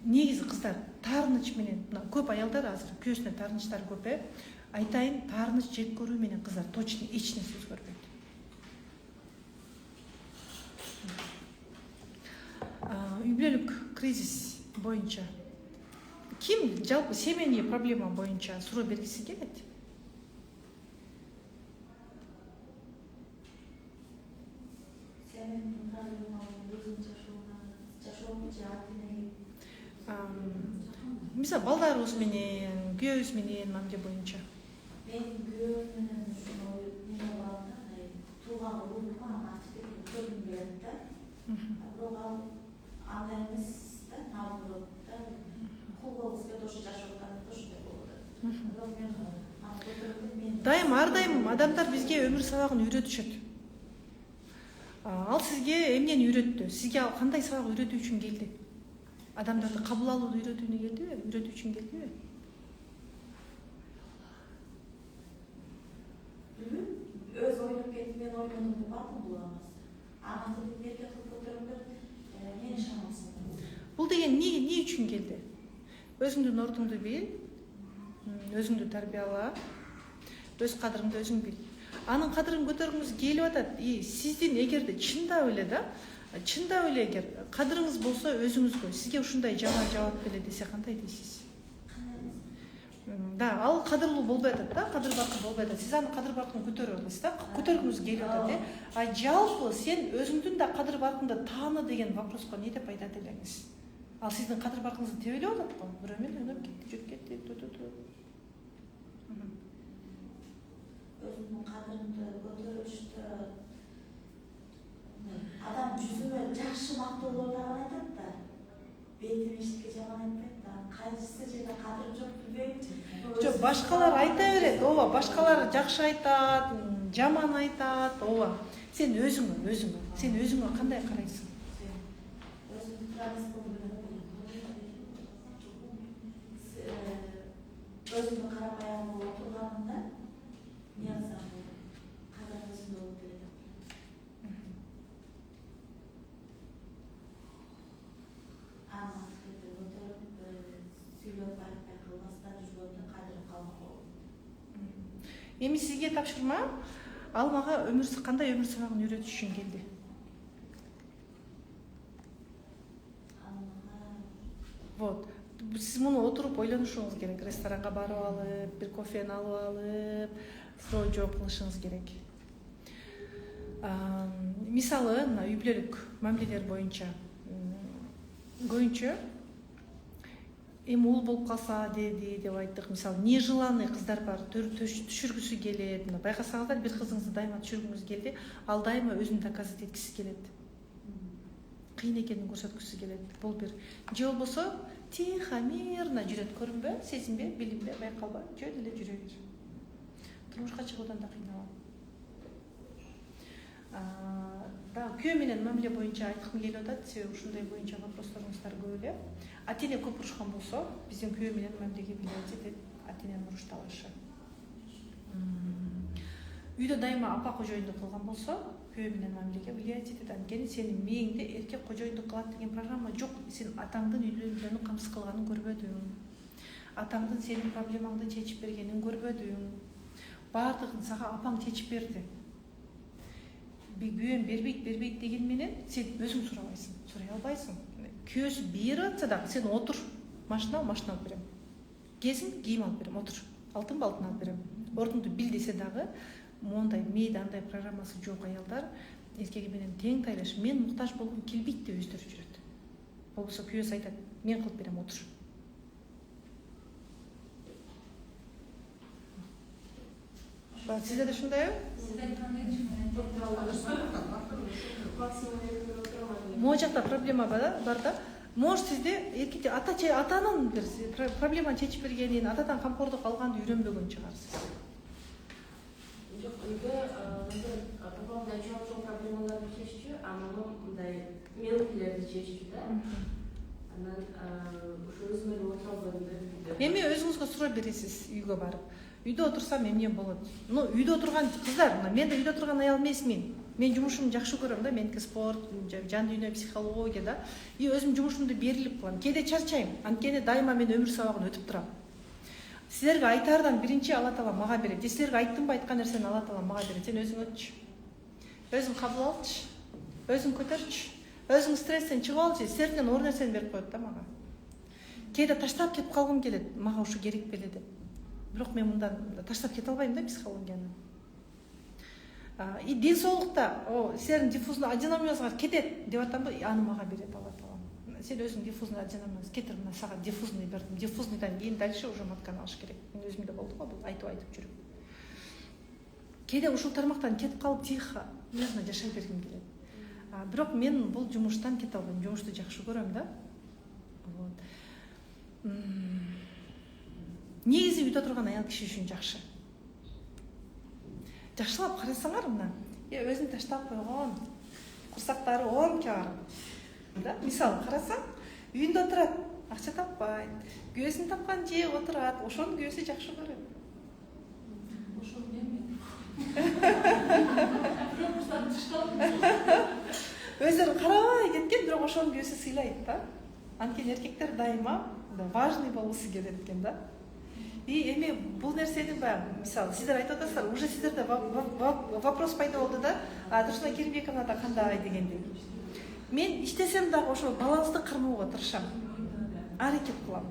Негизи кыздар таарыныч менен, көп аялдар азыр күйөөсүнө таарынычтар көп. Айтайын, таарыныч жек көрүү менен кыздар точно эч нерсе өзгөрбөйт. Үй бүлөлүк кризис боюнча ким жалпы семейный проблема боюнча суроо бергиси келет? Мисалы балдарыбыз менен, күйөөбүз менен мамиле боюнча. Мен күйөөм менен ушуну балда тууган улума ачып көрүм берет да. Бирок андай эмес да, наоборот да. Кулубузга тоже жашап атканда ошондой болот. Бирок мен Ар дайым адамдар бизге өмүр сабагын үйрөтүшөт. Ал сизге эмнени үйрөттү? Сизге ал кандай сабак үйрөтүү үчүн келди? Адамдарды кабыл алууну үйрөтүүнү келдиби? Үйрөтүү үчүн келдиби? Өз ойлоп кетип мен ойлондум деп бардым бул амас. Анакы берке кылып көтөрүлөр, мен ишенмасым. Бул деген эмне үчүн келди? Өзүңдүн ордуңду бил, өзүңдү тарбияла, өз кадырыңды өзүң бил. Анын кадырын көтөргүңүз келип атат. Сиздин эгерде чындап эле эгер кадырыңыз болсо өзүңүзгө, сизге ушундай жаман жаап келе десе кандай дейсиз? Да, ал кадырлуу болбой атат да, кадыр баркы болбой атат. Сиз анын кадыр баркын көтөрүп аласыз да, көтөргүңүз келип атат. Жалпы сен өзүңдүн да кадыр баркыңды тааны деген вопроско не деп айтат элеңиз? Ал сиздин кадыр баркыңызды тебелеп атат го. Бирөө менен өнөп кетти, жүрүп кетти, Өзүмдүн кадырымды көтөрүштү. Адам жүзүмө жакшы мактоолорду айтат да. Бетиме эчтеке жаман айтпайт да. Кайсысы жерде кадырым жок билбейм. Жок, башкалар айта берет. Ооба, башкалар жакшы айтат, жаман айтат. Ооба. Сен өзүңө кандай карайсың? Өзүмдүн карапайым болуп турганымда Yazan kadar oldu. Ama söylüyor kılmasından jübonda kadırı kalmak oldu. Эми сизге тапшырма, ал мага кандай өмүр сабагын үйрөтүш үчүн келди? Вот. Сиз муну отуруп ойлонушуңуз керек. Ресторанга барып алып, бир кофени алып алып, суроо кылышыңыз керек. Мисалы, үй бүлөлүк мамилелер боюнча көбүнчө эми уул болуп калса деп айттык. Мисалы нежеланный кыздар бар, түшүргүсү келет. Мына байкасаңыздар, бир кызыңызды дайыма түшүргүңүз келди, ал дайыма өзүн доказать эткиси келет. Кыйын экенин көрсөткүсү келет. Бул бир. Же болбосо тихо, мирно жүрөт, көрүнбө, сезинбе, билинбе, байкалба, жөн эле жүрө бер. Турмушка чыгуудан да кыйналам. Да, күйөө менен мамиле боюнча айткым келип атат. Себеби ушундай боюнча вопрослоруңуздар көп эле. Ата-эне көп урушкан болсо, биздин күйөө менен мамилеге влиять этет, ата-эненин урушталышы. Үйдө дайыма апа кожоюндук кылган болсо, күйөө менен мамилеге влиять этет. Анткени сенин мээңде эркек кожоюндук кылат деген программа жок. Сен атаңдын үйлөнгөнүн камсыз кылганын көрбөдүң. Атаңдын сенин проблемаңды чечип бергенин көрбөдүң. Бардыгын сага апаң чечип берди. Күйөөм бербейт деген менен сен өзүң сурабайсың, сурай албайсың. Күйөөсү берип атса да сен отур, машина алып берем. Кезин кийим алып берем, отур. Алтын алып берем. Ордуңду бил десе дагы, мондай мээде андай программасы жок аялдар эркеги менен тең тайлаш. Мен муктаж болгум келбейт деп өздөрү жүрөт. Болбосо күйөөсү айтат, мен кылып берем, отур. Сизде да ушундайбы? Могу жакта проблема бар да. Может сизде эркекте атанын бир проблеманы чечип бергенин, атадан камкордук алганды үйрөнбөгөн чыгарсыз. Жок, үйдө папам да чоң проблемаларды чеччү, анан мындай мелкилерди чеччү да. Анан ушу өзүм эле отура албадым. Эми өзүңүзгө суроо бересиз үйгө барып. Үйдө отурсам эмне болот? Үйдө отурган кыздар, мен да үйдө отурган аял эмесмин. Мен жумушумду жакшы көрөм да, меники спорт, жан дүйнө, психология да. И өзүм жумушумду берилип кылам. Кээде чарчайм, анткени дайыма мен өмүр сабагын өтүп турам. Силерге айтаардан биринчи Алла Таала мага берет. Же силерге айттымбы, айткан нерсени Алла Таала мага берет. Сен өзүң өтчү. Өзүң кабыл алчы. Өзүң көтөрчү. Өзүң стресстен чыгып алчы. Силерден оор нерсени берип коет да мага. Кээде таштап кетип калгым келет. Мага ушу керек беле деп. Бирок мен мындан таштап кете албайм да психологияны. И ден соолукта, силердин диффузный аденомиоңузга кетет деп атамбы, аны мага берет Алла Таала. Сен өзүң диффузный аденомиоңуз кетир, мына сага диффузный бердим. Диффузнийдан кийин дальше уже матканы алыш керек. Мен өзүмдө болду го, бул айтып жүрүп. Кээде ушул тармактан кетип калып тихо, мирно жашай бергим келет. Бирок мен бул жумуштан кете албайм. Жумушту жакшы көрөм да. Негизи үйдө турган аял киши үчүн жакшы. Жакшылап карасаңар мына, өзүн таштап койгон, курсактары 10 килограмм. Да, мисалы карасаң, үйүндө отурат, акча таппайт, күйөөсүн тапкан же отурат, ошонун күйөөсү жакшы көрөт. Ошол мен. Өздөрү карабай кеткен, бирок ошонун күйөөсү сыйлайт да. Анткени эркектер дайыма важный болгусу келет экен да. И эми бул нерсени баягы, мисалы, сиздер айтып атасыздар, уже сиздерде вопрос пайда болду да, Турсуна Керимбековна да кандай дегендей. Мен иштесем дагы ошо балансты кармоого тырышам. Аракет кылам.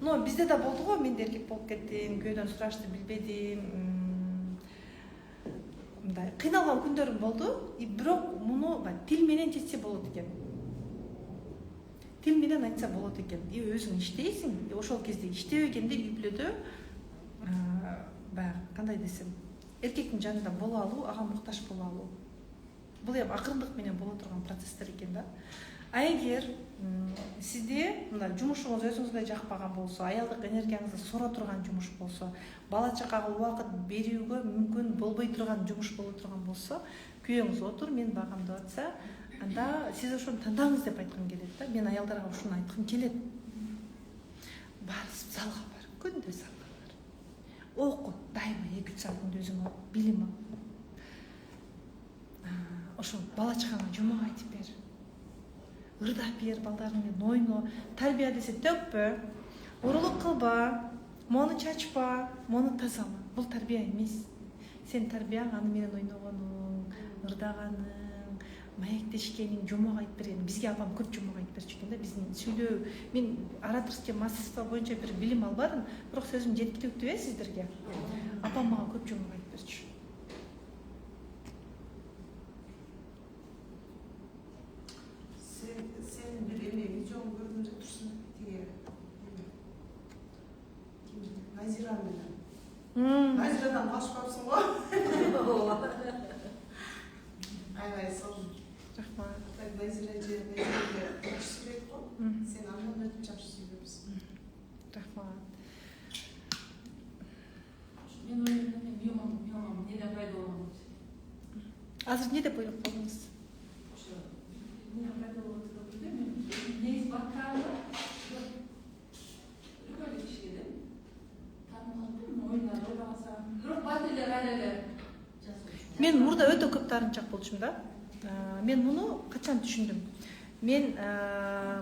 Но бизде да болду го, мен эркек болуп кеттим, күйөөдөн сурашты, билбедим. Мындай кыйналган күндөрүм болду, бирок муну тил менен чечсе болот экен. Тил менен айтса болот экен. Өзүң иштейсиң, ошол кезде иштебегенде үй бүлөдө баягы кандай десем, эркектин жанында боло алуу, ага муктаж боло алуу. Бул эми акырындык менен боло турган процесстер экен да. Эгер сизде мына жумушуңуз өзүңүзгө жакпаган болсо, аялдык энергияңызды сора турган жумуш болсо, бала чакага убакыт берүүгө мүмкүн болбой турган жумуш боло турган болсо, күйөөңүз отур, мен багам деп атса, анда сиз ошону тандаңыз деп айткым келет да. Мен аялдарга ушуну айткым келет. Барып залга бар, күндө залга бар. Оку, дайыма 2-3 саатыңды өзүң ал, билим ал. Ошо бала чагаңа жумак айтып бер. Ырдап бер, балдарың менен ойно. Тарбия десе төкпө, урулук кылба, мону чачпа, мону тазала. Бул тарбия эмес. Сен тарбияң аны менен ойногонуң, ырдаганың, маектешкениң, жумак айтып бергениң. Бизге апам көп жумак айтып берчү экен да, биздин сүйлөө. Мен ораторский мастерство боюнча бир билим албадым, бирок сөзүм жеткиликтүү сиздерге. Апам мага көп жумак айтып берчү. Sen bir emeği Назира менен. Назирадан калышпапсың го? Аябай сол. Рахмат. Назира Назираге жакшы сүйлөйт го. Сен андан өтүп жакшы сүйлөйсүң. Рахмат. Мен ойлаймын, миомам неден пайда болған. Азыр не деп ойлап қалдыңыз? Неден пайда болған кезде мен негіз баққанымда үлкен кішкеде танымалдым, ойлағансам, жоқ батырлар әлі Мен мурда өтө көп таарынчак болчумун да. Мен муну качан түшүндүм? Мен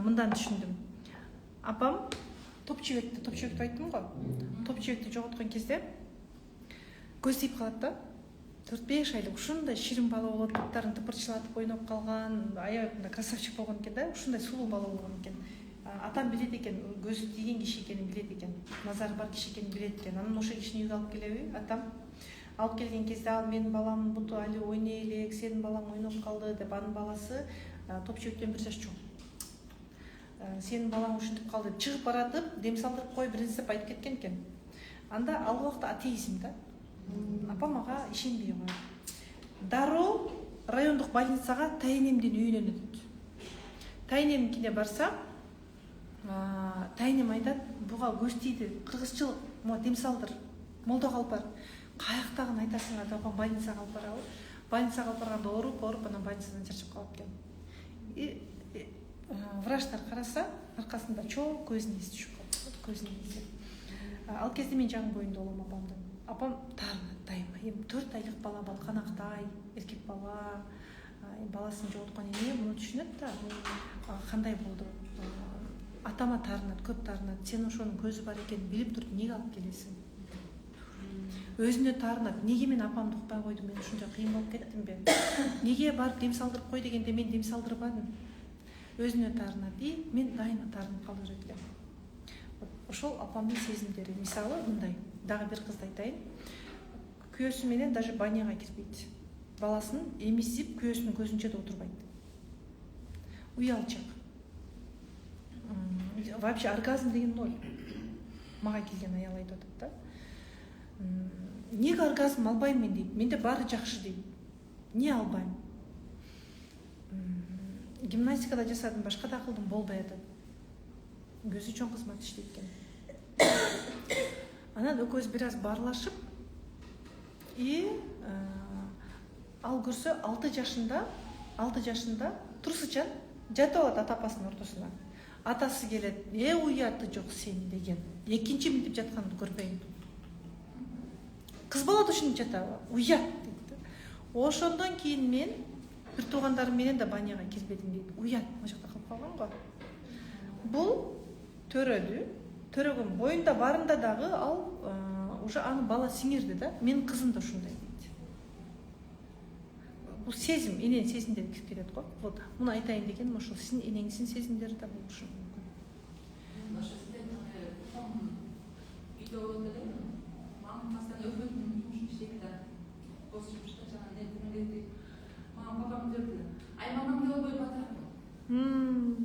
мындан түшүндүм. Апам топчебекти айттым го. Топчебекти жоготкон кезде көз тиіп калат да. 4-5 айлык ушундай ширин бала болот, буттарын тыпырчылатып ойноп калган, аябай красавчик болгон экен да, ушундай сулуу бала болгон экен. Атам билет экен, көзү тийген киши экенин билет экен, назары бар киши экенин билет экен. Анан ошол кишини үйгө алып келеби, атам. Алып келген кезде ал менин баламдын буту али ойной элек, сенин балаң ойноп калды деп, анын баласы топчебектен 1 жаш чоң. Сенин балаң ушинтип калды деп чыгып баратып, дем салдырып кой бир нерсе айтып кеткен экен. Анда ал убакта атеизм да. Апам ага ишенбей койгон. Дароо райондук больницага тайнемдин үйүнөн өтөт. Тайнемдикине барса, тайнем айтат, буга көз тийди, кыргызчылык, дем салдыр, молдо калпар. Каяктагын айтасың, апам больницага алып барабы. Больницага алып барганда ооруп, анан больницадан чарчап калып экен. И врачтар караса, аркасында чоң көзүнүн изи түшүп калды. Көзүнүн изи. Ал кезде мен жаңы боюнда болом апамдын. Апам таарынат дайыма. 4 айлык бала балканактай, эркек бала, баласын жоготкон эне муну түшүнөт да. Кандай болду? Атама таарынат, көп таарынат. Сен ошонун көзү бар экенин билип туруп эмнеге алып келесиң? Өзүнө таарынат. Неге мен апамды укпай койдум? Мен ушунча кыйын болуп кеттимби? Неге барып дем салдырып кой дегенде мен дем салдырбадым? Өзүнө таарынат. И мен дайыма таарынып кала берет элем. Ошол апамдын сезимдери. Мисалы мындай, дагы бир кызды айтайын. Күйөөсү менен даже баняга кирбейт. Баласын эмизип, күйөөсүнүн көзүнчө да отурбайт. Уялчак. Вообще оргазм деген ноль. Мага келген аял айтып атат да. Неге оргазм албайм мен дейт. Менде баары жакшы дейт. Не албайм? Гимнастикада жасадым, башка да кылдым, болбой атат. Көзү чоң кызмат иштейт экен. Анан экөөбүз бир аз баарлашып, ал көрсө 6 жашында турсучан жатып алат ата апасынын ортосуна. Атасы келет, уяты жок сен деген. Экинчи минтип жатканды көрбөйм. Кыз бала да ушинтип жатабы? Уят дейт. Ошондон кийин мен бир туугандарым менен да баняга кирбедим дейт. Уят, мына жакта калып калган го. Бул төрөгөн боюнда барында дагы ал уже анын бала сиңирди да. Менин кызым да ушундай дейт. Бул сезим, эненин сезимдери кирип кетет го. Вот, муну айтайын дегеним ошол, сиздин энеңиздин сезимдери да болушу мүмкүн. Ай мамам келбей батат.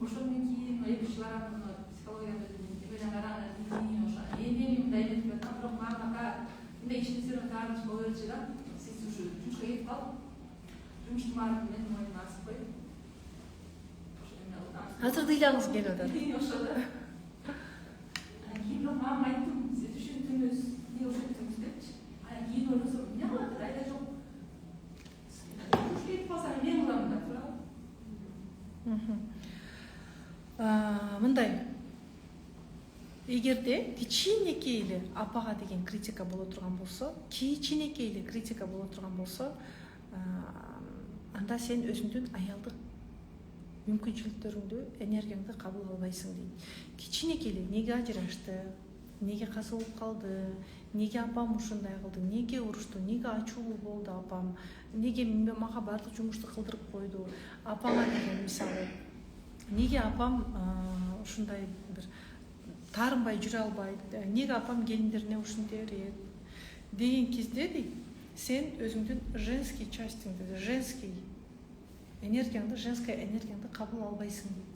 Ошондон кийин эки-үч психологияда эбеден караганда ошо эми мындай деп жатам, бирок мага мындай ишенсем таарыш боло берчү да. Сиз ушу жумушка кетип калып, жумуштун баарын менин моюна асып коюп. Азыр ыйлаңыз келип атат. Ошо да. Кийин мамам айттым, сиз ушинтиңиз, эмне ушинтиңиз депчи. Кийин ойлосом, эмне кылат? Айда жок. Кетип калсам мен кылам деп турабы. Мындай, эгерде кичинекей эле апага деген критика боло турган болсо, анда сен өзүңдүн аялдык мүмкүнчүлүктөрүңдү, энергияңды кабыл албайсың дейт. Кичинекей эле неге ажырашты, неге каза болуп калды, неге апам ушундай кылды, неге урушту, неге ачуулуу болду апам, неге мага баардык жумушту кылдырып койду, апаңа деген мисалы, неге апам ушундай бир таарынбай жүрө албайт, неге апам келиндерине ушинте берет деген кезде дейт, сен өзүңдүн женский частиңди, женская энергияңды кабыл албайсың дейт.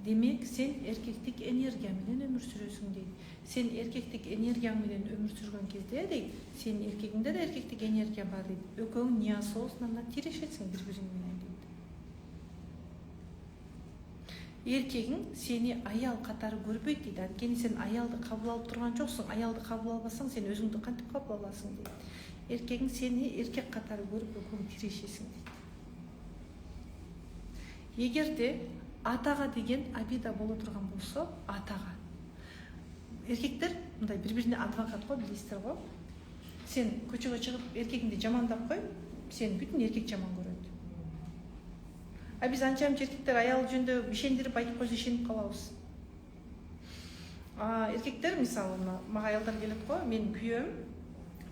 Демек, сен эркектик энергия менен өмүр сүрөсүң дейт. сен эркектик энергияң менен өмүр сүргөн кезде дейт, сенин эркегиңде да эркектик энергия бар дейт. Экөөң неосознанно тирешесиң бири-бириң менен дейт. Эркегиң сени аял катары көрбөйт дейт. Анткени сен аялды кабыл алып турган жоксуң. Аялды кабыл албасаң, сен өзүңдү кантип кабыл аласың дейт. Эркегиң сени эркек катары көрүп экөөң тирешесиң дейт. Эгерде атага деген обида боло турган болсо, атага. Эркектер мындай бири-бирине адвокат го, билесиздер го. Сен көчөгө чыгып эркегиңди жамандап кой, сен бүтүн эркек жаман көрөт. А биз анча-мынча эркектер аял жөнүндө ишендирип айтып койсо ишенип калабыз. Эркектер мисалы мага аялдар келет го, менин күйөөм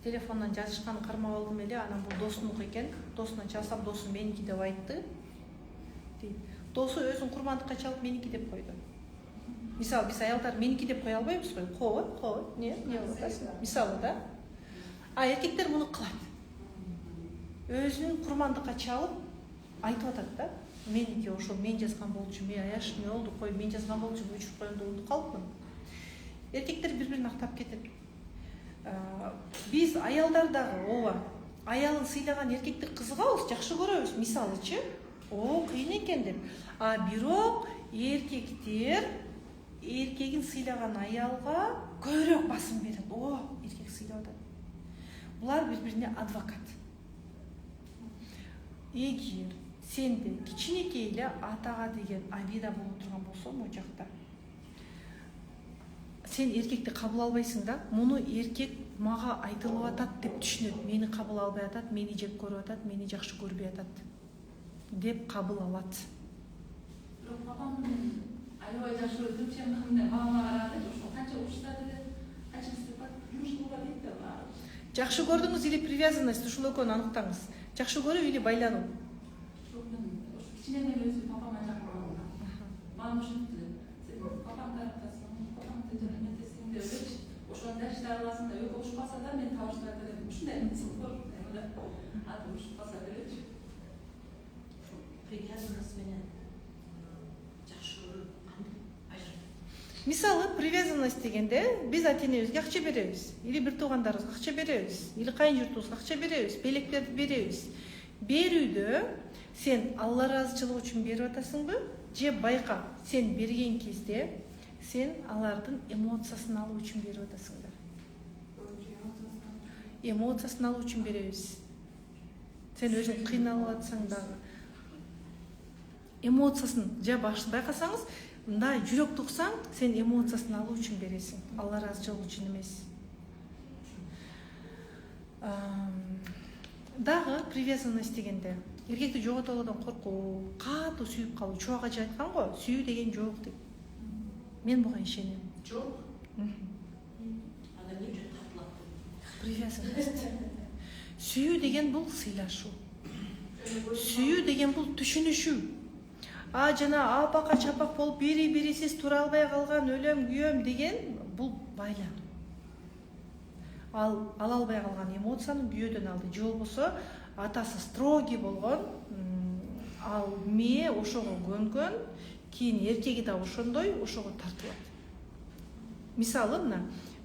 телефондон жазышканын кармап алдым эле, анан бул досунуку экен. Досуна чалсам, досу меники деп айтты. Дейт. Досу өзүн курмандыкка чалып меники деп койду. Мисалы биз аялдар меники деп кое албайбыз го. Кой, не болуп атасың? Мисалы да. Эркектер муну кылат. Өзүн курмандыкка чалып айтып атат да. Меники ошол мен жазган болчу, аяш не болду, кой мен жазган болчу, өчүрүп коюнду унутуп калыпмын. Эркектер бири-бирин актап кетет. Биз аялдар дагы ооба, аялын сыйлаган эркекти кызыгабыз, жакшы көрөбүз. Мисалычы, кыйын экен деп. Бирок эркектер эркегин сыйлаган аялга көбүрөөк басым берет. Эркек сыйлап атат. Булар бири-бирине адвокат. Эгер сенде кичинекей эле атага деген обида боло турган болсо, могу жакта сен эркекти кабыл албайсың да, муну эркек мага айтылып атат деп түшүнөт. Мени кабыл албай атат, мени жек көрүп атат, мени жакшы көрбөй атат деп кабыл алат. Бирок папам аябай жакшы көрдүм, сен мындай мага карады, ошо канча урушса деле, канча сыйпат жумуш кылууга кетти. Жакшы көрдүңүз или привязанность ушул экөөнү аныктаңыз. Жакшы көрүү или байлануу? Кичинеден өзү папама жакшы көргөн. Мага ушинтип папам тараптасың, папам тетесиң деп элечи. Ошондо иштей аласың да, экөө ушпаса да мен табыштыра берем. Ушундай мисыл бар. Аты ушпаса делечи. Привязанность менен жакшы көрүү кандай ажырат? Мисалы, привязанность дегенде биз ата-энебизге акча беребиз, или бир туугандарыбызга акча беребиз, или кайын журтубузга акча беребиз, белектерди беребиз. Берүүдө сен Алла ыраазычылыгы үчүн берип атасыңбы? Же байка, сен берген кезде сен алардын эмоциясын алуу үчүн берип атасыңбы? Эмоциясын алуу үчүн беребиз. Сен өзүң кыйналып атсаң дагы эмоциясын же байкасаңыз, мындай жүрөк туксаң, сен эмоциясын алуу үчүн бересиң, Алла ыраазычылыгы үчүн эмес. Дагы привязанность дегенде эркекти жоготолодон коркуу, катуу сүйүп калуу. Чубак ажы айткан го, сүйүү деген жок деп. Мен буга ишенем. Жок. Анда эмне үчүн тартылат? Привязанность. Сүйүү деген бул сыйлашуу. Сүйүү деген бул түшүнүшүү. Жана апака чапак болуп бири-бирисиз тура албай калган, өлөм, күйөм деген бул байлануу. Ала албай калган эмоцияны күйөөдөн алды. Же болбосо атасы строгий болгон, ал мээ ошого көнгөн, кийин эркеги да ошондой, ошого тартылат. Мисалы,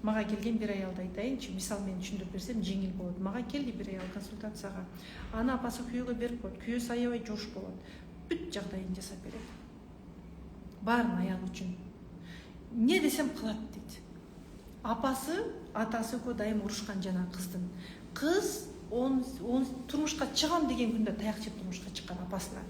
мага келген бир аялды айтайынчы, мисал мен түшүндүрүп берсем жеңил болот. Мага келди бир аял консультацияга. Аны апасы күйөөгө берип коет. Күйөөсү аябай жош болот. Бүт жагдайын жасап берет. Баарын аял үчүн. Не десем кылат дейт. Апасы, атасы экөө дайым урушкан жана кыздын. Кыз он турмушка чыгам деген күндө таяк жеп турмушка чыккан апасына.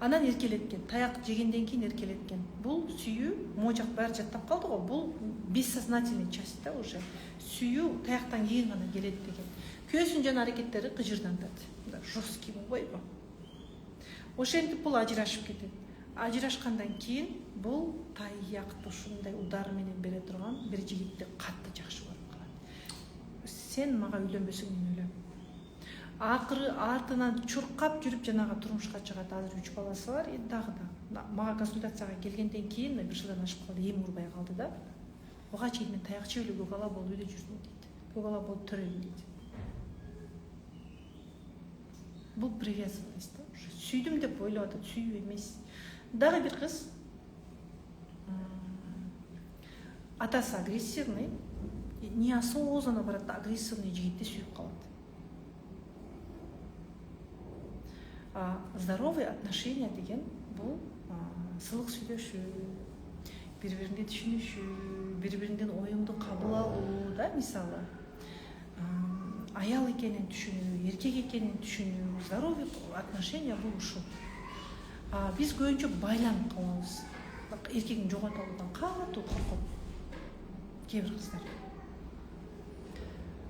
Анан эркелеткен, таяк жегенден кийин эркелеткен. Бул сүйүү, могу жак баары жаттап калды го. Бул бессознательный часть да уже. Сүйүү таяктан кийин гана келет деген. Күйөөсүнүн жана аракеттери кыжырдантат. Жесткий болбойбу? Ошентип бул ажырашып кетет. Ажырашкандан кийин бул таякты ушундай удар менен бере турган бир жигитти катты жакшы көрүп калат. Сен мага үйлөнбөсөң мен өлөм. Акыры артынан чуркап жүрүп жанага турмушка чыгат. Азыр 3 баласы бар. Дагы да мага консультацияга келгенден кийин бир жылдан ашып калды, эми урбай калды да. Буга чейин мен таяк жеп эле көк ала болуп үйдө жүрдүм дейт. Көк ала болуп төрөлдүм дейт. Бул привязанность да. Сүйдүм деп ойлоп атат, сүйүү эмес. Дагы бир кыз атасы агрессивный, неосознанно барады, агрессивный жигитти сүйүп калат. Здоровый отношения деген бул сылык сүйлөшүү, бири-биринди түшүнүшүү, бири-биринин оюңду кабыл алуу, да, мисалы. Аял экенин түшүнүү, эркек экенин түшүнүү, здоровый отношения бул ушул. Биз көбүнчө байланып калабыз. Эркегин жогото алуудан катуу коркот кээ бир кыздар.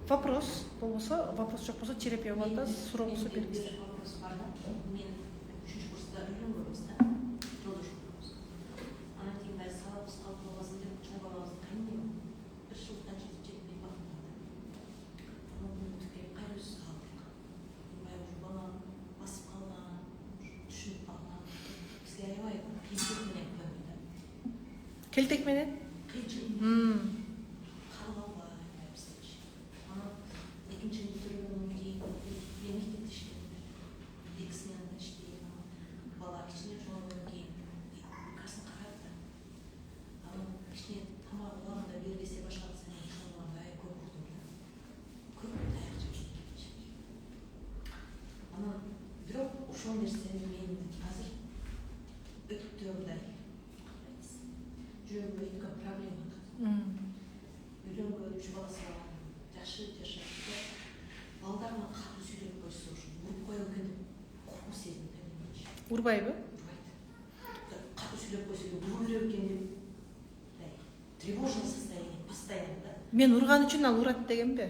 Вопрос болбосо, вопрос жок болсо терапия болот, суроо болсо бериңиз. Вопрос бар да. Мен 3-чү курста үйрөнгөнбүз да. Жолдошубуз. Анан кийин бай сабак калып калбасын деп чоң балабызды кайнайм. Бир жылдан жетип бактым. Анан бүгүнкү кайрыз калдык. Бай ушу бала басып калган, түшүнүп калган. Бизге аябай кыйынчылык менен көрдү да. Келтек менен? Кыйынчылык. Экинчи бүтүргөндөн кийин мен мектепте иштедим. Эки сменада иштейм. Бала кичине чоңойгондон кийин касын карайт да. Анан кичине тамак убагында бергесе башкаласа мен чоңойгонда көп урдум да. Көп таяк жеп. Анан бирок ошол нерсени мен азыр өтө мындай жүрөгүмө өткөн проблема. Үйлөнгөн 3 баласы бар. Жакшы жашап балдарына катуу сүйлөп койсо ушу уруп коет экен деп коркуу сезинди да менчи. Урбайбы? Урбайт. Катуу сүйлөп койсо уруу керек экен деп тревожный состояние постоянно да. Мен урган үчүн ал урат дегенби?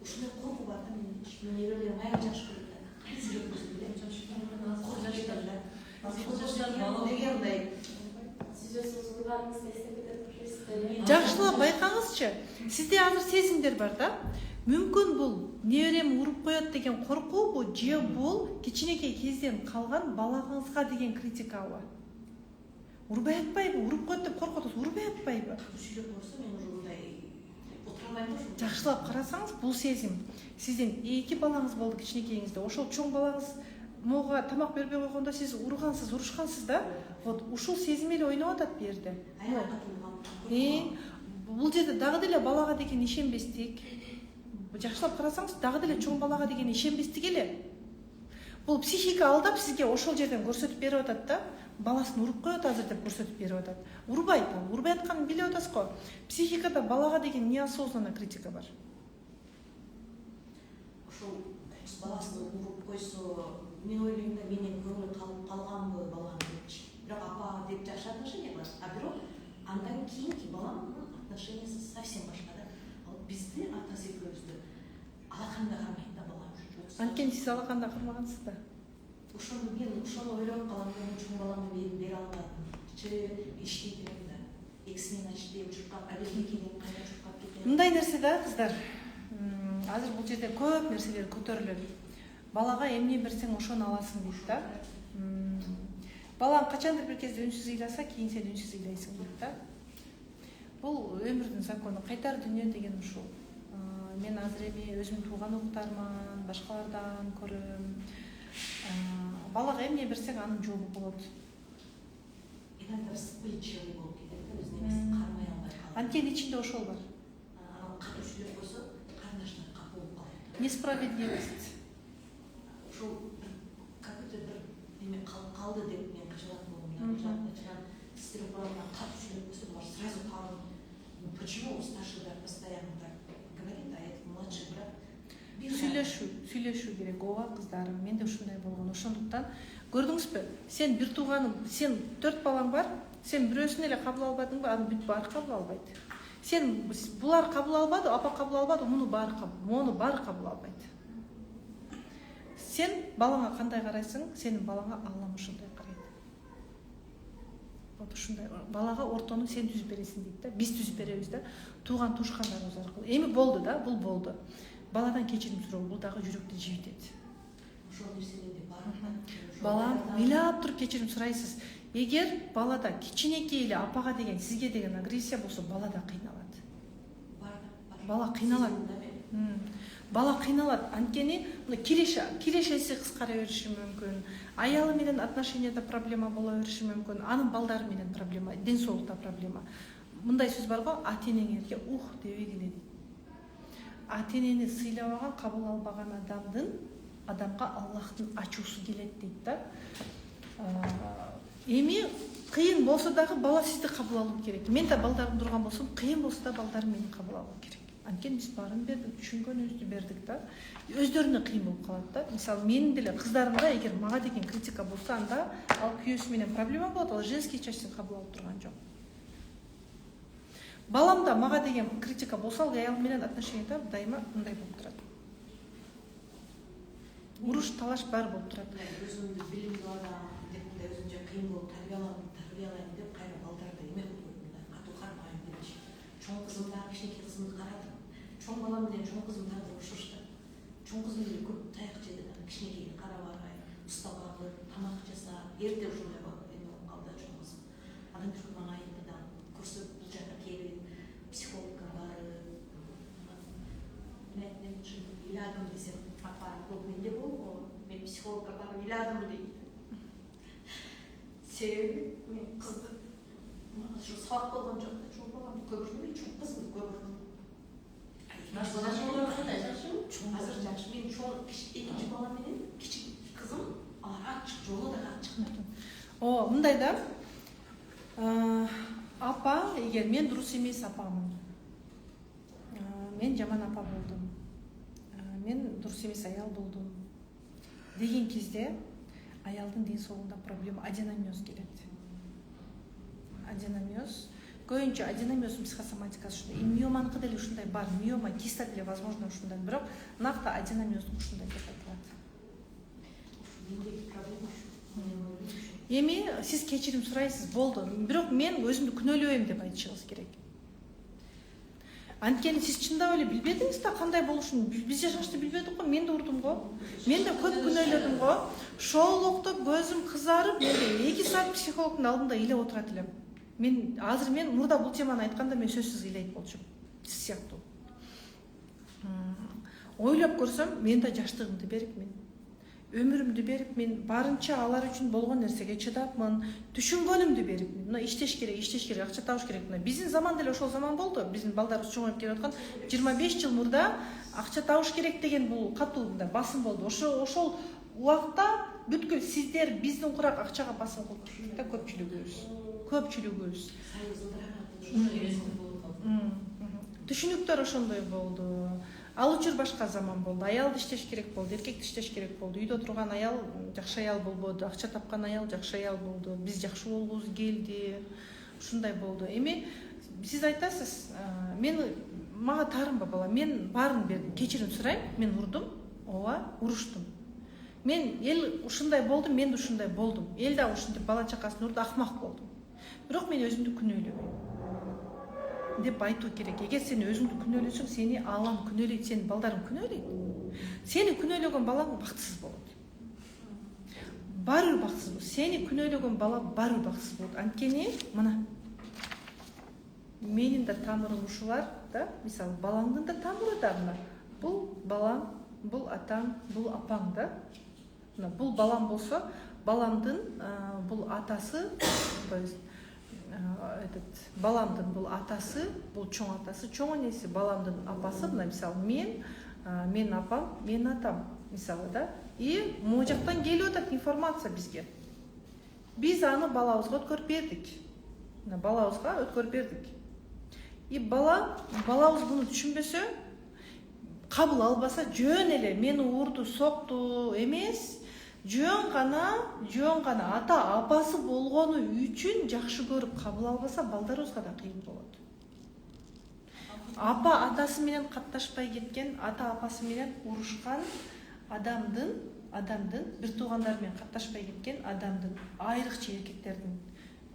Ушундай коркуу бар да менчи. Мен неберелерим аябай жакшы көрөт да. Катуу сүйлөп койсо деген мындай Жакшылап байкаңызчы. Сизде азыр сезимдер бар да. Мүмкүн бул неберем уруп коет деген коркуубу, же бул кичинекей кезден калган балаңызга деген критикабы? Урбай атпайбы? Уруп коет деп коркотосуз, урбай атпайбы? сүйлөп койсо мен уже мындай отура албайм да. Жакшылап карасаңыз, бул сезим. Сиздин 2 балаңыз болду кичинекейиңизде. Ошол чоң балаңыз мога тамак бербей койгондо сиз ургансыз, урушкансыз да? Вот ушул сезим эле ойноп атат бу жерде. Бул жерде дагы деле балага деген ишенбестик. Жакшылап карасаңыз, дагы деле чоң балага деген ишенбестик эле. Бул психика алдап сизге ошол жерден көрсөтүп берип атат да. Баласын уруп коет азыр деп көрсөтүп берип атат. Урбайт, урбай атканын билип атасыз го. Психикада балага деген неосознанный критика бар. Ошол баласын уруп койсо, мен ойлойм да менен көңүл калып калганбы балам депчи. Бирок апа деп жакшы отношения бар. А бирок андан кийинки баланын отношениясы совсем башка да. Ал бизди атасы экөөбүздү алакандай кармайт да балам. Анткени сиз алакандай кармагансыз да. Ошону мен ойлоп калам, мен чоң баламды бере албадым. Иштейт элем да. 2 смена иштеп учуркап, абелге келем, кайра учуркап кетем. Мындай нерсе да, кыздар. Азыр бул жерде көп нерселер көтөрүлөт. Балага эмне берсең ошону аласың дейт да. Балаң качандыр бир кезде үнсүз ыйласа, кийин сен үнсүз ыйлайсың дейт да. Бул өмүрдүн закону, кайтар дүнүйө деген ушул. Мен азыр эми өзүм тууган уктарман, башкалардан көрөм. Балага эмне берсең анын жообу болот. Иногда вспыльчивый болуп кетет да, өзүн эмес кармай албай калат. Анткени ичинде ошол бар. Анан катуу сүйлөп койсо, карындаштар капа болуп калат. Несправедливость. Ошол какой-то бир эме калды деп мен кыжылат болдум да. Начинам сестрем балам катуу сүйлөп койсо, булар сразу табын. Почему старший брат постоянно так говорит, а этот младший брат Сүйлөшүү керек. Ооба кыздарым, менде ушундай болгон. Ошондуктан көрдүңүзбү? Сен бир тууганың, сен 4 балаң бар, сен бирөөсүн эле кабыл албадыңбы? Аны бүт баары кабыл албайт. Сен булар кабыл албады, апа кабыл албады, муну баары кабыл албайт. Сен балаңа кандай карайсың, сенин балаңа Аллам ошондой карайт. Вот ушундай балага ортону сен түзүп бересиң дейт да. Биз түзүп беребиз да. Тууган тушкандарыбыз аркылуу. Эми болду да, бул болду. Баладан кечирим суроо, бул дагы жүрөктү жибитет. ошол нерселерди баарын Балам, ыйлап туруп кечирим сурайсыз. Эгер балада кичинекей эле апага деген, сизге деген агрессия болсо, бала да кыйналат. Бала кыйналат. Бала кыйналат. Анткени кирешеси кыскара бериши мүмкүн. Аялы менен отношенияда проблема боло бериши мүмкүн. Анын балдары менен проблема, ден соолукта проблема. мындай сөз бар го, ата-энеңерге дебегиле дейт. Ата-энени сыйлабаган, кабыл албаган адамга Аллахтын ачуусу келет дейт да. Эми кыйын болсо дагы бала сизди кабыл алуу керек. Мен да балдарым турган болсом, кыйын болсо да балдарым мени кабыл алуу керек. Анткени биз баарын бердик, түшүнгөнүбүздү бердик да. Өздөрүнө кыйын болуп калат да. Мисалы, менин деле кыздарымда эгер мага деген критика болсо, анда ал күйөөсү менен проблема болот, ал женский частьтен кабыл алып турган жок. Баламда мага деген критика болсо, ал аял менен отношенияда дайыма мындай болуп турат. Уруш, талаш баары болуп турат. Өзүмдү билимди алам деп, өзүнчө кыйын болуп тарбиялайм деп, кайра балдарды эме кылбайм, катуу кармайм депчи. Чоң кызым дагы кичинекей кызымды карадым. Чоң балам менен чоң кызым дагы окшош да. Чоң кызым деле көп таяк жеди, кичинекейди карабай, устап алып, тамак жасап, эрте ушундай эме болуп калды чоң кызым. Андан кийин мага айтты да, көрсөт бул жака келип, психологко барып, мен ыйладым десем, апа, бул менде болгон, мен психологко барып ыйладым дейт. Себеби мен кызды ушу сабак болгон жок да, чоң баламды көп урдум, чоң кызымды көп урдум. Азыр жакшы, мен чоң экинчи балам менен кичик кызым алар ачык, жолу да ачык. Мындай да. Апа, эгер мен дурус эмес апамын, мен жаман апа болдум, мен дурус эмес аял болдум деген кезде аялдын ден соолугунда проблема, аденомиоз келет. Аденомиоз, көбүнчө аденомиоздун психосоматикасы ушундай. Миоманыкы деле ушундай бар, миома, киста деле возможно ушундай, бирок накты аденомиоздун ушундай деп айтылат. Мендеги проблема ушу. Эми сиз кечирим сурайсыз, болду. Бирок мен өзүмдү күнөөлөбөйм деп айтышыңыз керек. Анткени сиз чындап эле билбедиңиз да кандай болушун. Биз жашашты билбедик го, мен да урдум го. Мен да көп күнөөлөдүм го. Шоолоктоп көзүм кызарып, мен 2 саат психологдун алдында ыйлап отурат элем. Азыр мен мурда бул теманы айтканда мен сөзсүз ыйлайт болчумун. Сиз сыяктуу. Ойлоп көрсөм, мен да жаштыгымды берипмин. Өмүрүмдү берип, мен барынча алар үчүн болгон нерсеге чыдапмын, түшүнгөнүмдү берипмин. Мына иштеш керек, акча табыш керек. Мына биздин заман деле ошол заман болду. Биздин балдарыбыз чоңоюп келип аткан 25 жыл мурда акча табыш керек деген бул катуу басым болду. Ошол убакта бүткүл сиздер биздин курак акчага басым кылып да көпчүлүгүбүз. Түшүнүктөр ошондой болду. Ал учур башка заман болду. Аялды иштеш керек болду, эркекти иштеш керек болду. Үйдө турган аял жакшы аял болбоду, акча тапкан аял жакшы аял болду. Биз жакшы болгубуз келди. Ушундай болду. Эми сиз айтасыз, мага таарынба бала, мен баарын бердим, кечирим сурайм, мен урдум, уруштум. Мен эл ушундай болду, мен да ушундай болдум. Эл да ушинтип бала чакасын урду, акмак болдум. Бирок мен өзүмдү күнөөлөбөйм деп айтуу керек. Эгер сен өзүңдү күнөөлөсөң, сени аалам күнөөлөйт, сенин балдарың күнөөлөйт. Сени күнөөлөгөн балаң бактысыз болот. Баары бактысыз болот. Сени күнөөлөгөн бала баары бактысыз болот. Анткени мына менин да тамырым ушулар да, мисалы балаңдын да тамыры да мына. Бул балам, бул атам, бул апаң да. Мына бул балам болсо, баламдын бул атасы, то есть баламдын бул атасы, бул чоң атасы, чоң энеси, баламдын апасы, мына мисалы мен апам, мен атам, мисалы да. И могу жактан келип атат информация бизге. Биз аны балабызга өткөрүп бердик. Мына балабызга өткөрүп бердик. И балабыз буну түшүнбөсө, кабыл албаса, жөн эле мени урду, сокту эмес, жөн гана ата апасы болгону үчүн жакшы көрүп кабыл албаса, балдарыбызга да кыйын болот. Апа атасы менен катташпай кеткен, ата апасы менен урушкан адамдын бир туугандары менен катташпай кеткен адамдын, айрыкча эркектердин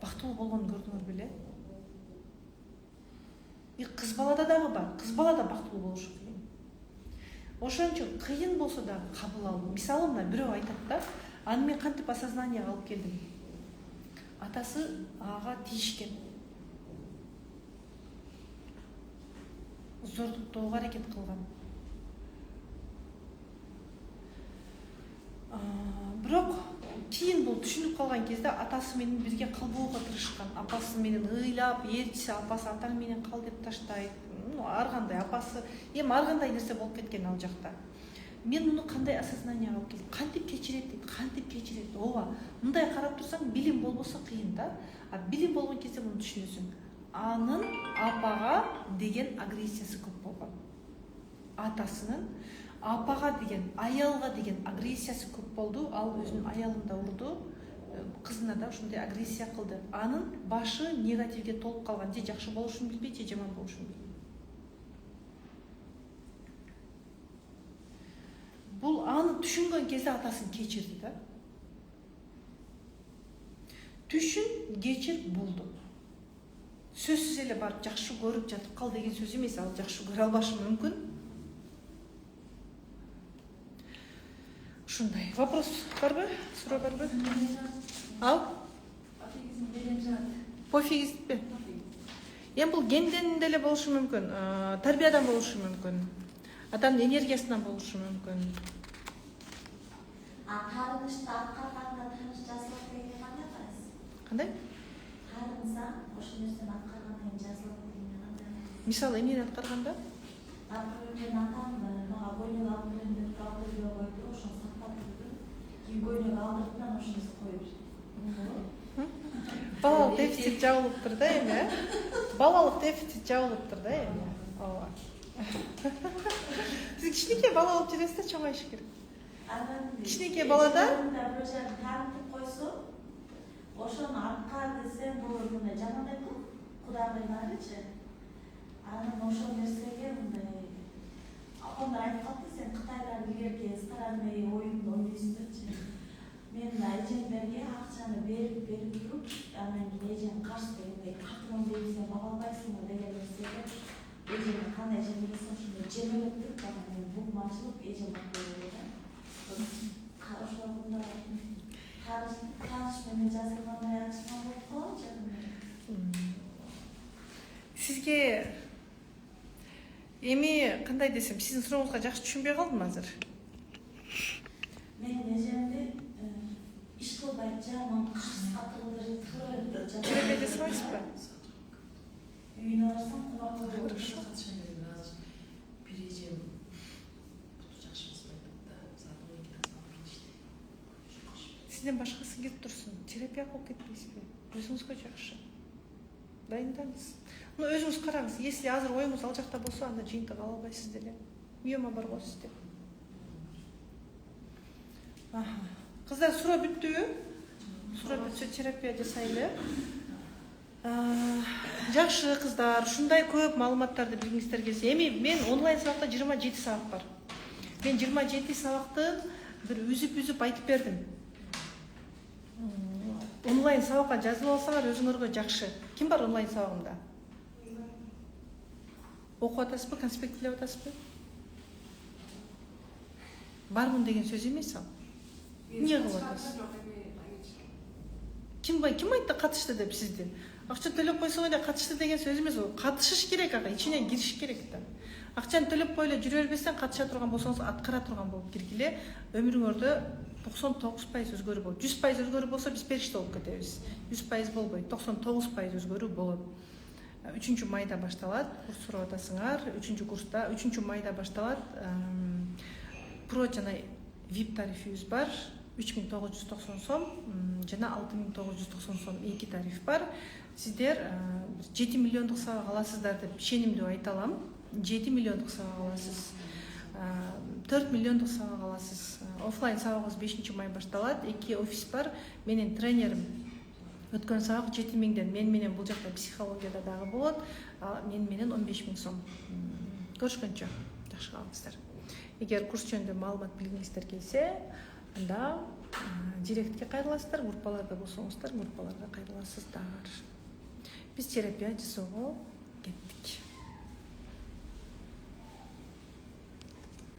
бактылуу болгонун көрдүңөр беле? И кыз балада дагы бар. Кыз бала да бактылуу болушу кыйын. Ошон үчүн кыйын болсо дагы кабыл алуу. Мисалы мына бирөө айтат да, аны мен кантип осознанияга алып келдим. Атасы ага тийишкен. Зордуктоого аракет кылган. Бирок кийин бул түшүнүп калган кезде атасы менен бирге калбоого тырышкан. Апасы менен ыйлап, ээрчисе апасы атаң менен кал деп таштайт. Ар кандай апасы, эми ар кандай нерсе болуп кеткен ал жакта. Мен муну кандай осознание алып келдим? Кантип кечирет дейт, кантип кечирет. Ооба, мындай карап турсаң, билим болбосо кыйын да. А билим болгон кезде муну түшүнөсүң. Анын апага деген агрессиясы көп болгон. Атасынын апага деген, аялга деген агрессиясы көп болду. Ал өзүнүн аялын да урду, кызына да ушундай агрессия кылды. Анын башы негативге толуп калган. Же жакшы болушун билбейт, же жаман болушун билбейт. Бул аны түшүнгөн кезде атасын кечирди да. Түшүн, кечир, болду. Сөзсүз эле барып жакшы көрүп жатып кал деген сөз эмес, ал жакшы көрө албашы мүмкүн. Ушундай. Вопрос барбы? Суроо барбы? Ал? Пофигизм. Эми бул генден деле болушу мүмкүн, тарбиядан болушу мүмкүн. Адамдын энергиясынан болушу мүмкүн. Тарынышты аткарганда тарыныш жазылат дегенге кандай карайсыз? Кандай? Тарынса, ошол нерсени аткаргандан кийин жазылат дегенге кандай карайсыз? Мисалы эмнени аткарганда? Мен атам мага көйнөк алып менен калтырып койду, ошону сактап жүрдүм. Кийин көйнөк алдырдым да ошону коюп жүрдүм. Балалык дефицит жабылыптыр да эми, балалык дефицит жабылыптыр да эми. Ооба. Сиз кичинекей бала болуп жүрөсүз да чоңоюш керек. Кичинекей балада бир жерин таанытып койсо, ошону аткар десем, бул мындай жаман айткан, Кудайдагычы. Анан ошол нерсеге мындай апамдар айтып калды, сен Кытайлар илгерки страны оюнду ойнойсуңдарчы. Мен эжемдерге акчаны берип туруп, анан кийин эжем каршы дегендей катман дейм, сен бага албайсыңбы деген нерсеге эжем кандай эжем болсо ошондой жемелеп туруп, анан мен бугум ачылып эжем болду да. Ошондо тааныш менен жазылгандай ачылган болуп калчу. Сизге эми кандай десем, сиздин сурооңузга жакшы түшүнбөй калдым азыр. Мен эжемди иш кылбай жаман каршы катылдырып Терапия жасап атасызбы? үйүнө барсам кунак Хорошо. Сизден башкасы келип турсун, терапия кылып кетпейсизби? Өзүңүзгө жакшы. Дайындаңыз. Өзүңүз караңыз, если азыр оюңуз ал жакта болсо, анда жыйынтык ала албайсыз деле. Миома бар го сизде. Кыздар, суроо бүттүбү? Суроо бүтсө терапия жасайлы. Жакшы кыздар, ушундай көп маалыматтарды билгиңиздер келсе. Эми мен онлайн сабакта 27 сабак бар. Мен 27 сабакты бир үзүп айтып бердим. Онлайн сабакка жазылып алсаңар өзүңөргө жакшы. Ким бар онлайн сабагымда? Окуп атасызбы, конспекттеп атасызбы? Бармын деген сөз эмес ал. Эмне кылып атасыз? Ким айтты катышты деп сизди? Акча төлөп койсоң эле катышты деген сөз эмес ол. Катышыш керек, ичинен кириш керек да. Акчаны төлөп коюп эле жүрө бербестен, катыша турган болсоңуз аткара турган болуп киргиле. Өмүрүңөрдө 99% өзгөрүү болот. 100% өзгөрүү болсо биз периште болуп кетебиз. 100% болбойт, 99% өзгөрүү болот. 3-майда башталат, курс сурап атасыңар. 3-курста, 3-майда башталат. Про жана VIP тарифибиз бар. 3990 сом жана 6990 сом эки тариф бар. Сиздер 7 миллиондук сабак аласыздар деп ишенимдүү айта алам. 7 миллиондук сабак аласыз. 4 миллиондук сабак аласыз. Офлайн сабагыбыз 5-май башталат. 2 офис бар. Менин тренерим өткөн сабак 7000ден. Мен менен бул жакта психологияда дагы болот. Мен менен 15000 сом. Көрүшкөнчө. Жакшы калыңыздар. Эгер курс жөнүндө маалымат билгиңиздер келсе, анда директке кайрыласыздар, группаларда болсоңуздар, группаларга кайрыласыздар. Биз терапия жасоого кеттик.